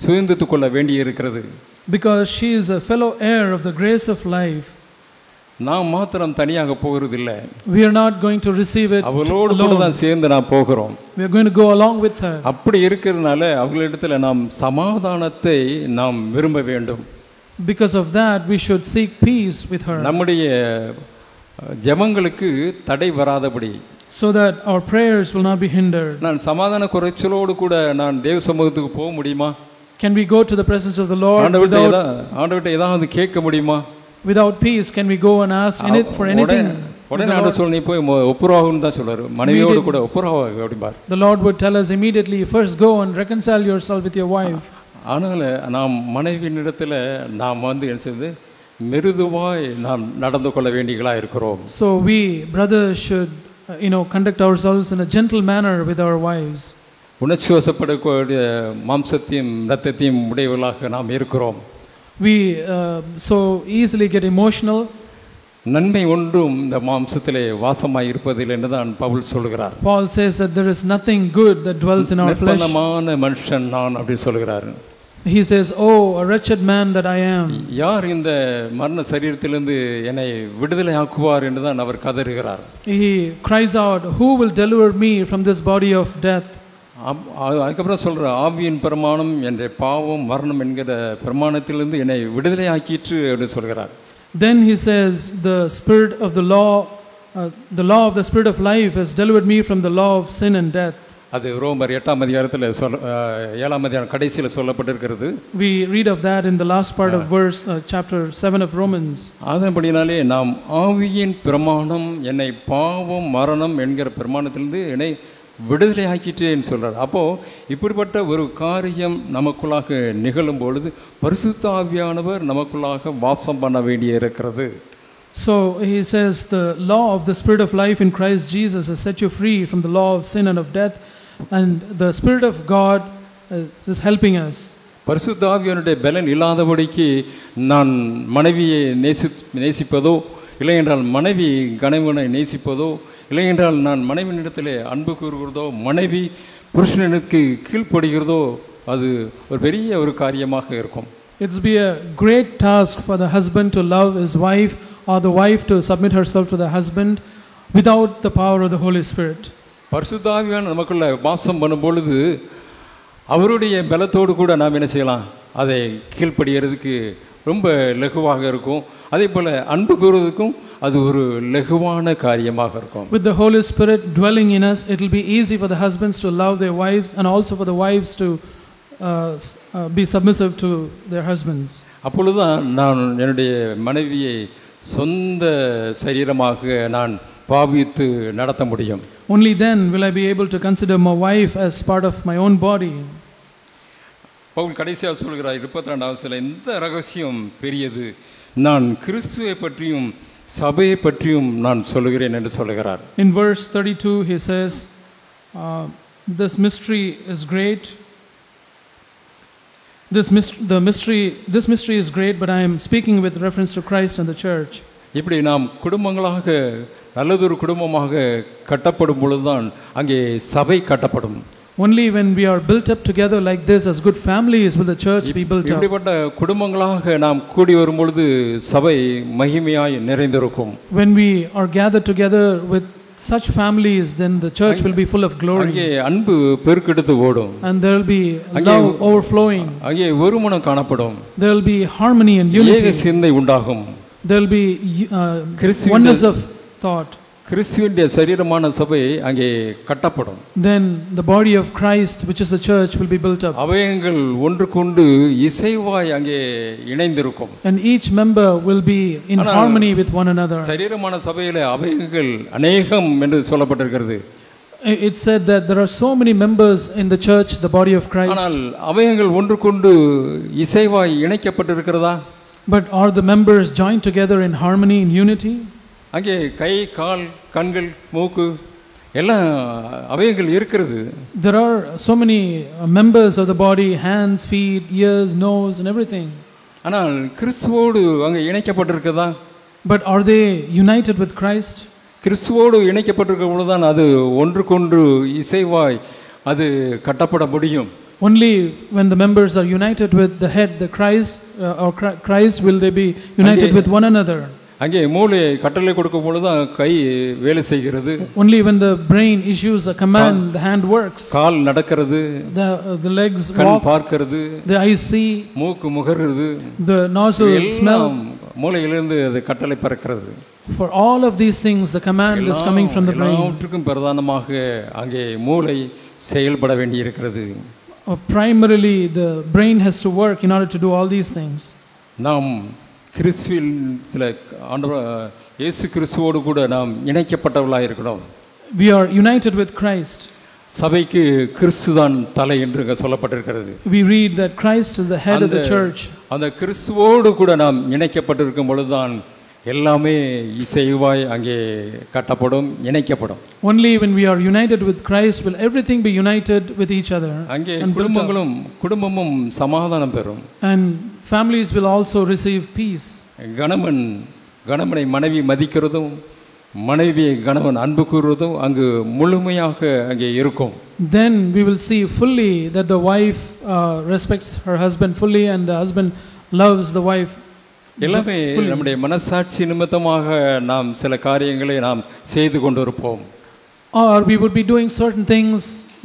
[SPEAKER 1] சுதந்திரித்துக் கொள்ள வேண்டியிருக்கிறது.
[SPEAKER 2] Because she is a fellow heir of the grace of life.
[SPEAKER 1] நாம் மாத்திரம் தனியாக போகிறதில்லை.
[SPEAKER 2] We are not going to receive it
[SPEAKER 1] அவளோடு கூட தான் சேர்ந்து நாம் போகிறோம்.
[SPEAKER 2] We are going to go along with her.
[SPEAKER 1] அப்படி இருக்கிறதுனால அவர்களிடத்தில் நாம் சமாதானத்தை நாம் விரும்ப வேண்டும்.
[SPEAKER 2] Because of that we should seek peace with her.
[SPEAKER 1] நம்முடைய ஜெபங்களுக்கு தடை வராதபடி,
[SPEAKER 2] so that our prayers will not be hindered.
[SPEAKER 1] நான் சமாதான குறைச்சலோடு கூட நான் தேவ சமூகத்துக்கு போக முடியுமா?
[SPEAKER 2] Can we go to the presence of the Lord
[SPEAKER 1] ஆண்டவர்கிட்ட ஏதாவது கேட்க முடியுமா?
[SPEAKER 2] Without peace can we go and ask for anything?
[SPEAKER 1] உடனே ஆண்டவர் சொல்லி போய் ஒப்புரவாகுன்னு தான் சொல்றாரு. மனைவியோடு கூட ஒப்புரவாகு அப்படிம்பார்.
[SPEAKER 2] The Lord would tell us immediately, first go and reconcile yourself with your wife.
[SPEAKER 1] ஆனால் நாம் மனைவியினிடத்தில் நாம் என்ன செய்து மிருதுவாய் நாம் நடந்து கொள்ள வேண்டியவர்களாக இருக்கிறோம்.
[SPEAKER 2] So we brothers should conduct ourselves in a gentle manner with our wives.
[SPEAKER 1] உணர்ச்சி வசப்படக்கூடிய மாம்சத்தையும் இரத்தத்தையும் உடையவர்களாக நாம் இருக்கிறோம்.
[SPEAKER 2] We so easily get emotional.
[SPEAKER 1] நன்மை ஒன்றும் இந்த மாம்சத்திலே வாசமாய் இருப்பதில்லை என்று தான் பவுல் சொல்கிறார்.
[SPEAKER 2] Paul says that there is nothing good that dwells in our flesh.
[SPEAKER 1] நிர்பந்தமான மனுஷன் நான் அப்படி சொல்கிறார்.
[SPEAKER 2] He says, oh, a wretched man that I am.
[SPEAKER 1] யார் இந்த மரண சரீரத்திலிருந்து என்னை விடுதலை ஆக்குவார் என்று தான் அவர் கதறுகிறார்.
[SPEAKER 2] He cries out, who will deliver me from this body of death?
[SPEAKER 1] அதுக்கப்புறம் சொல்ற ஆவியின் பிரமாணம் என்ற பாவம் மரணம் என்கிற பிரமாணத்திலிருந்து என்னை விடுதலை ஆக்கிற்று என்று சொல்கிறார்.
[SPEAKER 2] Then he says, the spirit of the law of the spirit of life has delivered me from the law of sin and death.
[SPEAKER 1] அது ரோமர் 8ஆம் அதிகாரத்தில் 7ஆம் அதிகாரம் கடைசியில் சொல்லப்பட்டிருக்கிறது.
[SPEAKER 2] We read of that in the last part of verse chapter 7 of Romans.
[SPEAKER 1] அதன்படினாலே நாம் ஆவியின் பிரமாணம் என்னை பாவம் மரணம் என்கிற பிரமாணத்திலிருந்து என்னை விடுதலை ஆக்கிட்டேன்னு சொல்கிறார். அப்போது இப்படிப்பட்ட ஒரு காரியம் நமக்குள்ளாக நிகழும் பொழுது பரிசுத்த ஆவியானவர் நமக்குள்ளாக வாசம் பண்ண வேண்டிய இருக்கிறது.
[SPEAKER 2] So he says the law of the spirit of life in Christ Jesus has set you free from the law of sin and of death, and the spirit of God is helping us.
[SPEAKER 1] பரிசுத்த ஆவியானுடைய பலன் இல்லாதபடிக்கு நான் மனைவியை நேசிப்பதோ இல்லை என்றால் மனைவி கணவனை நேசிப்பதோ இல்லை என்றால் நான் மனைவியிடத்திலே அன்பு கூறுகிறதோ மனைவி புருஷனுக்கு கீழ்ப்படுகிறதோ அது ஒரு பெரிய ஒரு காரியமாக இருக்கும்.
[SPEAKER 2] It will be a great task for the husband to love his wife, or the wife to submit herself to the husband without the power of the Holy Spirit.
[SPEAKER 1] பரிசுத்த ஆவியானவர் நமக்குள்ள வாசம் பண்ணும் பொழுது அவருடைய பலத்தோடு கூட நாம் என்ன செய்யலாம், அதை கீழ்ப்படுகிறதுக்கு ரொம்ப லகுவாக இருக்கும். அதே போல் அன்பு கூறுவதற்கும் அது ஒரு லகுவான காரியமாக இருக்கும்.
[SPEAKER 2] With the Holy Spirit dwelling in us, it will be easy for the husbands to love their wives, and also for the wives to be submissive to their husbands.
[SPEAKER 1] அப்பொழுதுதான் நான் என்னுடைய மனைவியை சொந்த சரீரமாக நான் பாவித்து நடத்த முடியும்.
[SPEAKER 2] Only then will I be able to consider my wife as part of my own body.
[SPEAKER 1] Pavul கடைசியாக சொல்கிறார் 22ஆம் வசனத்தில், இந்த ரகசியம் பெரியது, நான் கிறிஸ்துவை பற்றியும் சபையை பற்றியும் நான் சொல்லுகிறேன் என்று சொல்லுகிறார்.
[SPEAKER 2] In verse 32 he says, this mystery is great. This mystery is great, but I am speaking with reference to Christ and the church.
[SPEAKER 1] இப்படி நாம் குடும்பங்களாக நல்லதொரு குடும்பமாக கட்டப்படும் பொழுதுதான் அங்கே சபை கட்டப்படும்.
[SPEAKER 2] Only when we are built up together like this as good families will the church be built up.
[SPEAKER 1] இப்படிப்பட்ட குடும்பங்களாக நாம் கூடி வரும் பொழுது சபை மகிமையாய் நிறைந்திருக்கும்.
[SPEAKER 2] When we are gathered together with such families, then the church will be full of glory.
[SPEAKER 1] அங்கே அன்பு பெருக்கெடுத்து ஓடும்.
[SPEAKER 2] And there will be love overflowing.
[SPEAKER 1] அங்கே ஒருமனம் காணப்படும்.
[SPEAKER 2] There will be harmony and unity.
[SPEAKER 1] ஏக சிந்தை உண்டாகும்.
[SPEAKER 2] There will be oneness of thought.
[SPEAKER 1] கிறிஸ்துவின் சரீரமான சபை அங்கே கட்டப்படும்.
[SPEAKER 2] Then the body of Christ, which is the church, will be built up.
[SPEAKER 1] அவயங்கள் ஒன்றுக்கொண்டு இசைவாய் அங்கே இணைந்திருக்கும்.
[SPEAKER 2] And each member will be in harmony with one another.
[SPEAKER 1] சரீரமான சபையிலே அவயங்கள் அநேகம் என்று சொல்லப்பட்டிருக்கிறது.
[SPEAKER 2] It said that there are so many members in the church, the body of Christ.
[SPEAKER 1] ஆனால் அவயங்கள் ஒன்றுக்கொண்டு இசைவாய் இணைக்கப்பட்டிருக்கிறதா?
[SPEAKER 2] But are the members joined together in harmony, in unity?
[SPEAKER 1] அங்கே கை, கால், கண்கள், மூக்கு எல்லாம் அவயங்கள் இருக்கிறது.
[SPEAKER 2] There are so many members of the body, hands, feet, ears, nose and everything.
[SPEAKER 1] ஆனால் கிறிஸ்துவோடு அங்கே இணைக்கப்பட்டிருக்கிறதா?
[SPEAKER 2] But are they united with Christ?
[SPEAKER 1] கிறிஸ்துவோடு இணைக்கப்பட்டிருக்கும் பொழுதுதான் அது ஒன்றுக்கொன்று இசைவாய் அது கட்டப்பட முடியும்.
[SPEAKER 2] Only when the members are united with the head, the Christ, will they be united with one another.
[SPEAKER 1] அங்கே மூளை கட்டளை கொடுக்கும் பொழுதுதான் கை வேலை செய்கிறது.
[SPEAKER 2] Only when the brain issues a command, the hand works.
[SPEAKER 1] கால் நடக்கிறது,
[SPEAKER 2] the legs
[SPEAKER 1] கண்
[SPEAKER 2] walk,
[SPEAKER 1] பார்க்கிறது,
[SPEAKER 2] the eyes see,
[SPEAKER 1] மூக்கு முகருது,
[SPEAKER 2] the nostril smells.
[SPEAKER 1] மூளையிலிருந்து அது கட்டளை பறக்கிறது.
[SPEAKER 2] For all of these things, the command is coming from the brain.
[SPEAKER 1] எல்லாவற்றுக்கும் பிரதானமாக அங்கே மூளை செயல்பட வேண்டி இருக்கிறது.
[SPEAKER 2] Primarily, the brain has to work in order to do all these things.
[SPEAKER 1] நாம் கிறிஸ்துவில் ஆண்டவர் இயேசு கிறிஸ்துவோடு கூட நாம் இணைக்கப்பட்டவர்களாக இருக்கிறோம்.
[SPEAKER 2] We are united with Christ.
[SPEAKER 1] சபைக்கு கிறிஸ்துதான் தலை என்று சொல்லப்பட்டிருக்கிறது.
[SPEAKER 2] We read that Christ is the head of the church.
[SPEAKER 1] அந்த கிறிஸ்துவோடு கூட நாம் இணைக்கப்பட்டிருக்கும் பொழுதுதான் எல்லாமே இசைவாய் அங்கே கட்டப்படும், இணைக்கப்படும்.
[SPEAKER 2] Only when we are united with Christ will everything be united with each other.
[SPEAKER 1] அங்கே குடும்பமும் சமாதானம் பெறும்.
[SPEAKER 2] And families will also receive peace.
[SPEAKER 1] கணவனை மனைவி மதிக்கிறதும் மனைவியை கணவன் அன்பு கூறுவதும் அங்கு முழுமையாக அங்கே இருக்கும்.
[SPEAKER 2] Then we will see fully that the wife respects her husband fully and the husband loves the wife.
[SPEAKER 1] எல்லாமே நம்முடைய மனசாட்சி நிமித்தமாக நாம் சில காரியங்களை நாம் செய்து கொண்டிருப்போம்.
[SPEAKER 2] Or we would be doing certain things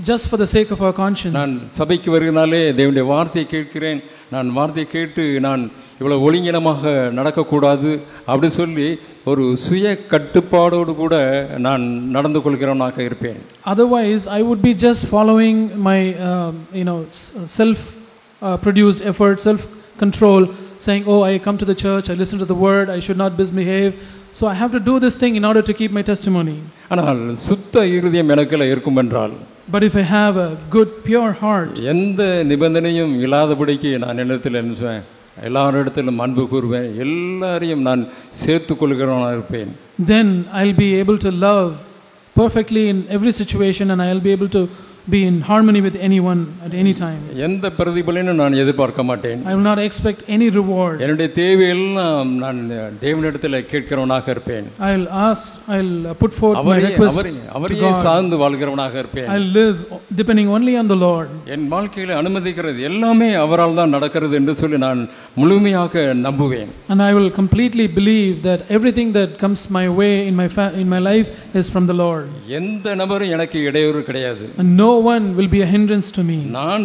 [SPEAKER 2] just for the sake of our conscience.
[SPEAKER 1] நான் சபைக்கு வருகிறனாலே தேவனுடைய வார்த்தையை கேட்கிறேன், நான் வார்த்தையை கேட்டு நான் இவ்வளவு ஒழுங்கினமாக நடக்கக்கூடாது அப்படி சொல்லி ஒரு சுய கட்டுப்பாடோடு கூட நான் நடந்து கொள்கிறவனாக இருப்பேன்.
[SPEAKER 2] Otherwise I would be just following my self produced effort, self control, saying, oh, I come to the church, I listen to the word, I should not misbehave, so I have to do this thing in order to keep my testimony.
[SPEAKER 1] ஆனால் சுத்த இருதயம் எனக்குள்ள இருக்கும் என்றால்,
[SPEAKER 2] but if I have a good pure heart,
[SPEAKER 1] எந்த நிபந்தனையும் இல்லாதபடிக்கு நான் என்னிடத்தில் நினைச்சேன், எல்லாரிடத்திலும் அன்பு கூறுவேன், எல்லாரையும் நான் சேர்த்து கொள்கிறவனாக இருப்பேன்.
[SPEAKER 2] Then I'll be able to love perfectly in every situation and I'll be able to be in harmony with anyone at any time.
[SPEAKER 1] எந்த பிரதிபலனும் நான் எதிர்பார்க்க மாட்டேன்.
[SPEAKER 2] I will not expect any reward.
[SPEAKER 1] என்னுடைய தேவையெல்லாம் நான் தேவனிடத்தில் கேட்கிறவனாக இருப்பேன்.
[SPEAKER 2] I'll put forth my request to
[SPEAKER 1] அவரையே சார்ந்து வாழ்கிறவனாக இருப்பேன்.
[SPEAKER 2] I'll live depending only on the Lord.
[SPEAKER 1] என் வாழ்க்கையில் அனுமதிக்கிறது எல்லாமே அவரால் தான் நடக்கிறது என்று சொல்லி நான் முழுமையாக நம்புவேன்.
[SPEAKER 2] And I will completely believe that everything that comes my way in my life is from the Lord.
[SPEAKER 1] எந்த நபரும் எனக்கு இடையூறு கிடையாது.
[SPEAKER 2] And no one will be a hindrance to me.
[SPEAKER 1] நான்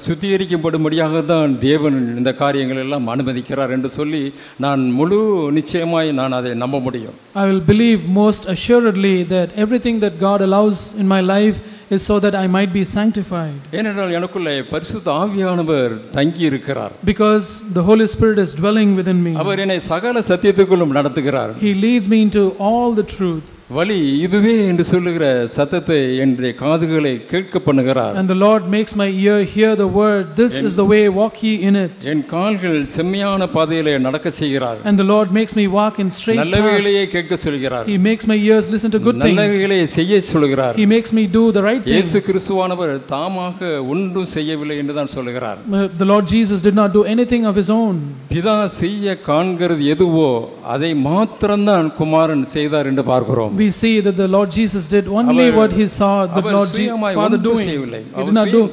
[SPEAKER 1] சுத்திகரிக்கப்படும்படியாக தான் தேவன் இந்த காரியங்கள் எல்லாம் அனுமதிக்கிறார் என்று சொல்லி நான் முழு நிச்சயமாய் நான் அதை நம்ப முடியும்.
[SPEAKER 2] I will believe most assuredly that everything that God allows in my life is so that I might be sanctified.
[SPEAKER 1] ஏனென்றால் எனக்குள்ளே பரிசுத்த ஆவியானவர் தங்கி இருக்கிறார்.
[SPEAKER 2] Because the Holy Spirit is dwelling within me.
[SPEAKER 1] அவர் என்னை சகல சத்தியத்துக்குள்ளும் நடத்துகிறார்.
[SPEAKER 2] He leads me into all the truth.
[SPEAKER 1] வழி இதுவே என்று சொல்லுகிற சத்தத்தை என்னுடைய காதுகளை கேட்க பண்ணுகிறார்.
[SPEAKER 2] And the Lord makes my ear hear the word, this is the way, walk ye in it.
[SPEAKER 1] என் கால்கள் செம்மையான பாதையிலே நடக்க செய்கிறார்.
[SPEAKER 2] And the Lord makes me walk in straight paths.
[SPEAKER 1] நல்லவைகளையே கேட்க சொல்கிறார்.
[SPEAKER 2] He makes my ears listen to good things.
[SPEAKER 1] நல்லவைகளையே செய்ய சொல்கிறார்.
[SPEAKER 2] He makes me do the right things.
[SPEAKER 1] இயேசு கிறிஸ்துவானவர் தாமாக ஒன்றும் செய்யவில்லை என்று தான் சொல்கிறார்.
[SPEAKER 2] The Lord Jesus did not do anything of his own.
[SPEAKER 1] பிதா செய்ய காண்கிறது எதுவோ அதை மாத்திரம்தான் குமாரன் செய்தார் என்று பார்க்கிறோம்.
[SPEAKER 2] We see that the Lord Jesus did only what he saw the Lord Father doing. He did not do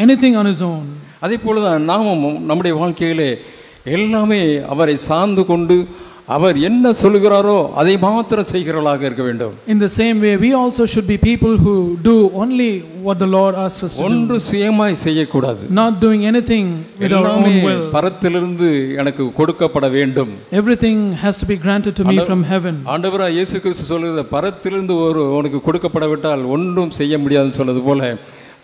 [SPEAKER 2] anything on his own.
[SPEAKER 1] அதே போலதான் நாமும் நம்முடைய வாழ்க்கையிலே எல்லாமே அவரை சார்ந்து கொண்டு அவர் என்ன சொல்கிறாரோ அதை மாத்திரம் செய்கிறவர்களாக இருக்க வேண்டும்.
[SPEAKER 2] In the same way we also should be people who do only what the Lord asks us to do.
[SPEAKER 1] ஒன்று சுயமாய் செய்யக்கூடாது.
[SPEAKER 2] Not doing anything with our own will.
[SPEAKER 1] பரத்திலிருந்து எனக்கு கொடுக்கப்பட வேண்டும்.
[SPEAKER 2] Everything has to be granted to me from heaven.
[SPEAKER 1] ஆண்டவராகிய இயேசு கிறிஸ்து சொல்லுகிறது பரத்திலிருந்து உனக்கு கொடுக்கப்படவிட்டால் ஒன்றும் செய்ய முடியாதுன்னு சொன்னது போல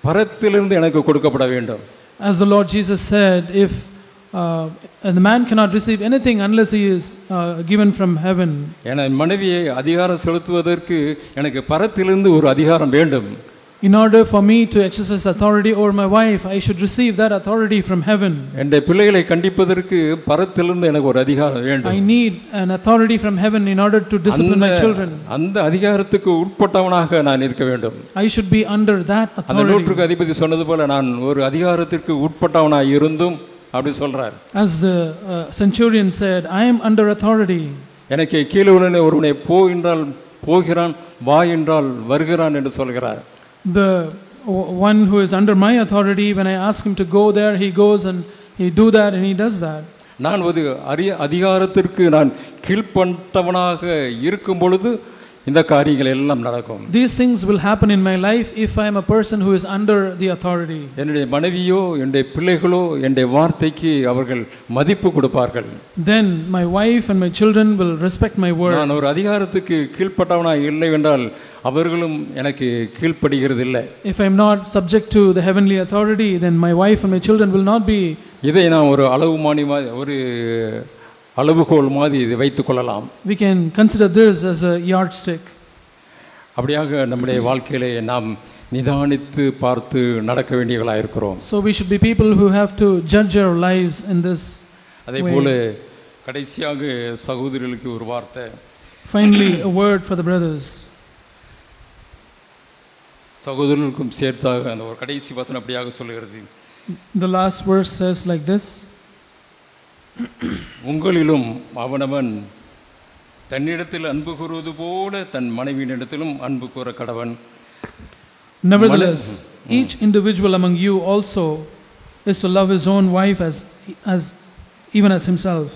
[SPEAKER 1] பரத்திலிருந்து எனக்கு கொடுக்கப்பட வேண்டும்.
[SPEAKER 2] As the Lord Jesus said, if and the man cannot receive anything unless he is given from heaven.
[SPEAKER 1] என் மனைவியை அதிகாரம் செலுத்துவதற்கு எனக்கு பரத்திலிருந்து ஒரு அதிகாரம் வேண்டும்.
[SPEAKER 2] In order for me to exercise authority over my wife, I should receive that authority from heaven.
[SPEAKER 1] என்னுடைய பிள்ளைகளை கண்டிப்பதற்கு பரத்திலிருந்து எனக்கு ஒரு அதிகாரம் வேண்டும்.
[SPEAKER 2] I need an authority from heaven in order to discipline my children.
[SPEAKER 1] அந்த அதிகாரத்துக்கு உட்பட்டவனாக நான் இருக்க வேண்டும்.
[SPEAKER 2] I should be under that authority.
[SPEAKER 1] அந்த நூற்றுக்கு அதிபதி சொன்னது போல நான் ஒரு அதிகாரத்திற்கு உட்பட்டவனாய் இருந்தும் அப்படி சொல்றார்.
[SPEAKER 2] As the centurion said, I am under authority.
[SPEAKER 1] எனக்கு கீழே உடனே ஒருவனை போ என்றால் போகிறான், வா என்றால் வருகிறான் என்று சொல்கிறார்.
[SPEAKER 2] The one who is under my authority, when I ask him to go there, he goes and he do that and he does that.
[SPEAKER 1] நான் ஒரு அதிகாரத்திற்கு நான் கீழ்ப்பட்டவனாக இருக்கும் பொழுது இந்த காரியங்கள் எல்லாம் நடக்கும்.
[SPEAKER 2] These things will happen in my life if I am a person who is under the authority.
[SPEAKER 1] என்னுடைய மனைவியோ என்னுடைய பிள்ளைகளோ என்னுடைய வார்த்தைக்கு அவர்கள் மதிப்பு கொடுப்பார்கள்.
[SPEAKER 2] Then my wife and my children will respect my word.
[SPEAKER 1] நான் ஒரு அதிகாரத்துக்கு கீழ்ப்பட்டவனாக இல்லை என்றால் அவர்களும் எனக்கு கீழ்ப்படுகிறது இல்லை.
[SPEAKER 2] If I am not subject to the heavenly authority, then my wife and my children will not be.
[SPEAKER 1] இதை நான் ஒரு ஒரு அளவுகோல் மாதிரி இதை வைத்துக் கொள்ளலாம்.
[SPEAKER 2] We can consider this as a yardstick.
[SPEAKER 1] அப்படியாக நம்முடைய வாழ்க்கையிலே நாம் நிதானித்து பார்த்து நடக்க வேண்டியவர்களாக இருக்கிறோம்.
[SPEAKER 2] So we should be people who have to judge our lives in this.
[SPEAKER 1] அதே போல கடைசியாக சகோதரர்களுக்கு ஒரு வார்த்தை.
[SPEAKER 2] Finally a word for the brothers.
[SPEAKER 1] சகோதரர்களுக்கும் சேர்த்தாக அந்த ஒரு கடைசி வசனம் அப்படியாக சொல்கிறது.
[SPEAKER 2] The last verse says like this.
[SPEAKER 1] உங்களிலும் அவனவன் தன்னிடத்தில் அன்பு கூறுவது போல தன் மனைவியினிடத்திலும் அன்பு கூற கடவன்.
[SPEAKER 2] Nevertheless, each individual among you also is to love his own wife as even as himself.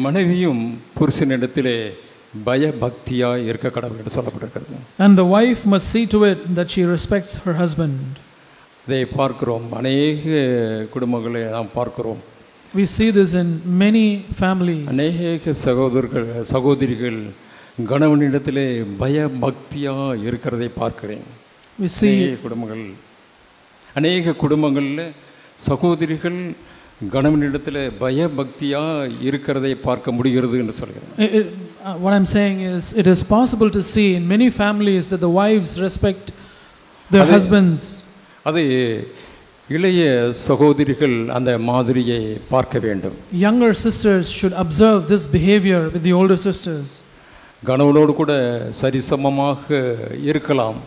[SPEAKER 1] மனைவியும் புருஷனிடத்திலே பயபக்தியாய் இருக்க கடவுள் என்று சொல்லப்பட்டிருக்கிறது.
[SPEAKER 2] And the wife must see to it that she respects her husband.
[SPEAKER 1] இதை பார்க்கிறோம், அநேக குடும்பங்களை நாம் பார்க்கிறோம்.
[SPEAKER 2] We see this in many families.
[SPEAKER 1] அநேக சகோதரிகள் கணவனிடத்திலே பயபக்தியாய் இருக்கிறதை பார்க்கிறேன்.
[SPEAKER 2] We see
[SPEAKER 1] அநேக குடும்பங்களில் சகோதரிகள் கணவனிடத்தில் பயபக்தியாக இருக்கிறதை பார்க்க முடிகிறது என்று சொல்கிறேன்.
[SPEAKER 2] What I'm saying is, it is possible to see in many families that the wives respect their husbands. அது
[SPEAKER 1] இளைய சகோதரிகள் அந்த மாதிரியை பார்க்க வேண்டும்.
[SPEAKER 2] Younger sisters should observe this behavior with the older sisters.
[SPEAKER 1] கணவனோடு கூட சரிசமமாக இருக்கலாம்,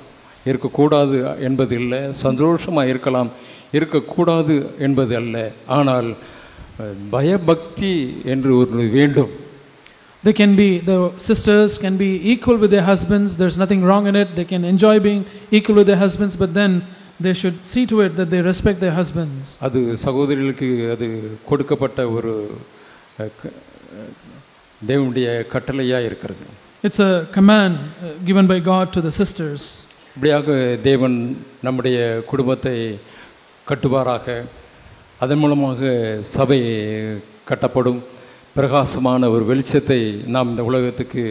[SPEAKER 1] இருக்கக்கூடாது என்பது இல்லை. சந்தோஷமாக இருக்கலாம், இருக்கக்கூடாது என்பது அல்ல. ஆனால் பயபக்தி என்று ஒரு வேண்டும்.
[SPEAKER 2] The sisters can be equal with their husbands. There's nothing wrong in it. They can enjoy being equal with their husbands, but then they should see to it that they respect their husbands.
[SPEAKER 1] அது சகோதரிகளுக்கு அது கொடுக்கப்பட்ட ஒரு தேவனுடைய கட்டளையா இருக்கிறது.
[SPEAKER 2] It's a command given by God to the sisters.
[SPEAKER 1] இப்படியாக தேவன் நம்முடைய குடும்பத்தை கட்டுவாராக. அதன் மூலமாக சபை கட்டப்படும். பிரகாசமான ஒரு வெளிச்சத்தை நாம் இந்த உலகத்துக்கு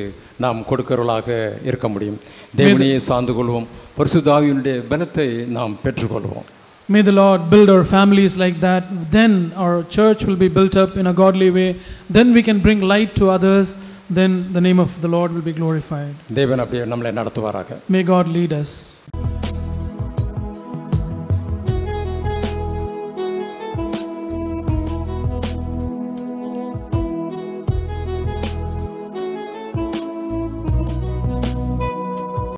[SPEAKER 1] நாம் கொடுக்கிறவர்களாக இருக்க முடியும். தேவனையே சார்ந்து கொள்வோம், பரிசுத்த ஆவியினுடைய பலத்தை நாம் பெற்றுக்கொள்வோம்.
[SPEAKER 2] May the Lord build our families like that. Then our church will be built up in a godly way. Then we can bring light to others. then the name of the Lord will be glorified.
[SPEAKER 1] தேவன் அப்படியே நம்மளை நடத்துவாராக.
[SPEAKER 2] May God lead us.